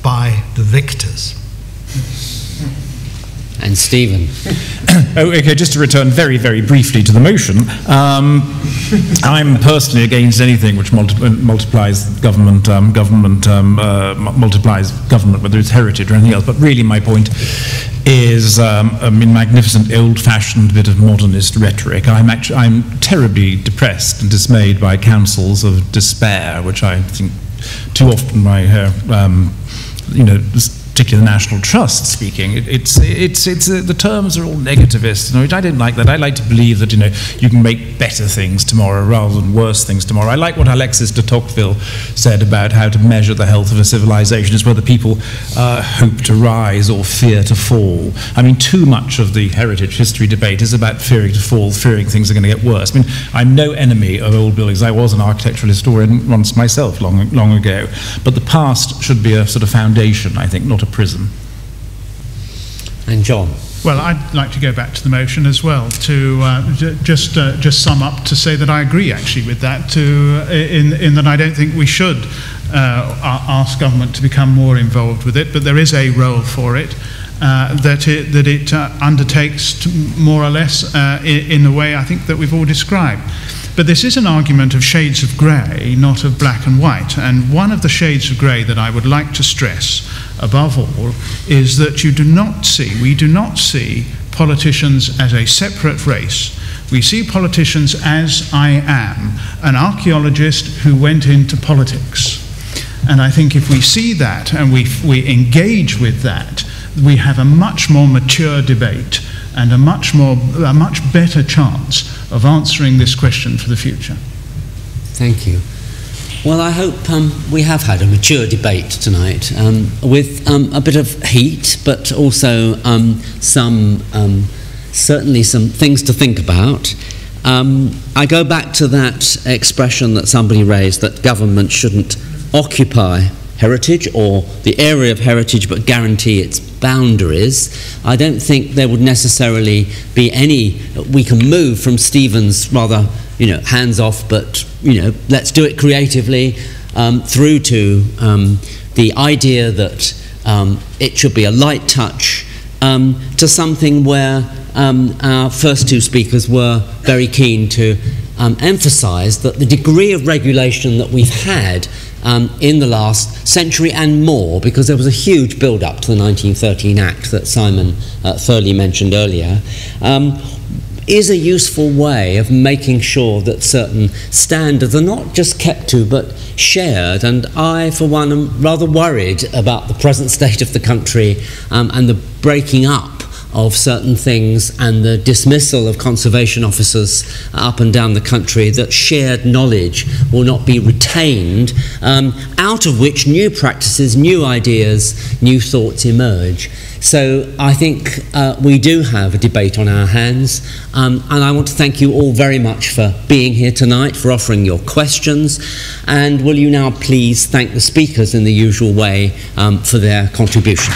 by the victors. And Stephen. Okay, just to return very, very briefly to the motion, I'm personally against anything which multiplies government, multiplies government, whether it's heritage or anything else. But really, my point is, magnificent old-fashioned bit of modernist rhetoric. I'm terribly depressed and dismayed by counsels of despair, which I think too often I hear, particularly the National Trust speaking. The terms are all negativist. I don't like that. I like to believe that you can make better things tomorrow rather than worse things tomorrow. I like what Alexis de Tocqueville said about how to measure the health of a civilization is whether people hope to rise or fear to fall. I mean, too much of the heritage history debate is about fearing to fall, fearing things are going to get worse. I mean, I'm no enemy of old buildings. I was an architectural historian once myself, long ago. But the past should be a sort of foundation, I think, not a prison. And John? Well, I'd like to go back to the motion as well, to just sum up to say that I agree actually with that, in that I don't think we should ask government to become more involved with it, but there is a role for it, that it undertakes more or less in the way I think that we've all described. But this is an argument of shades of grey, not of black and white. And one of the shades of grey that I would like to stress above all is that we do not see politicians as a separate race. We see politicians as I am, an archaeologist who went into politics. And I think if we see that and we engage with that, we have a much more mature debate and a much better chance of answering this question for the future. Thank you. Well, I hope we have had a mature debate tonight, with a bit of heat, but also certainly some things to think about. I go back to that expression that somebody raised, that government shouldn't occupy heritage or the area of heritage but guarantee its boundaries. I don't think there would necessarily be we can move from Stephen's rather hands off, but let's do it creatively, through to the idea that it should be a light touch, to something where our first two speakers were very keen to emphasize that the degree of regulation that we've had in the last century and more, because there was a huge build-up to the 1913 Act that Simon Thurley mentioned earlier, is a useful way of making sure that certain standards are not just kept to but shared. And I, for one, am rather worried about the present state of the country and the breaking up of certain things and the dismissal of conservation officers up and down the country, that shared knowledge will not be retained, out of which new practices, new ideas, new thoughts emerge. So I think we do have a debate on our hands, and I want to thank you all very much for being here tonight, for offering your questions, and will you now please thank the speakers in the usual way for their contribution.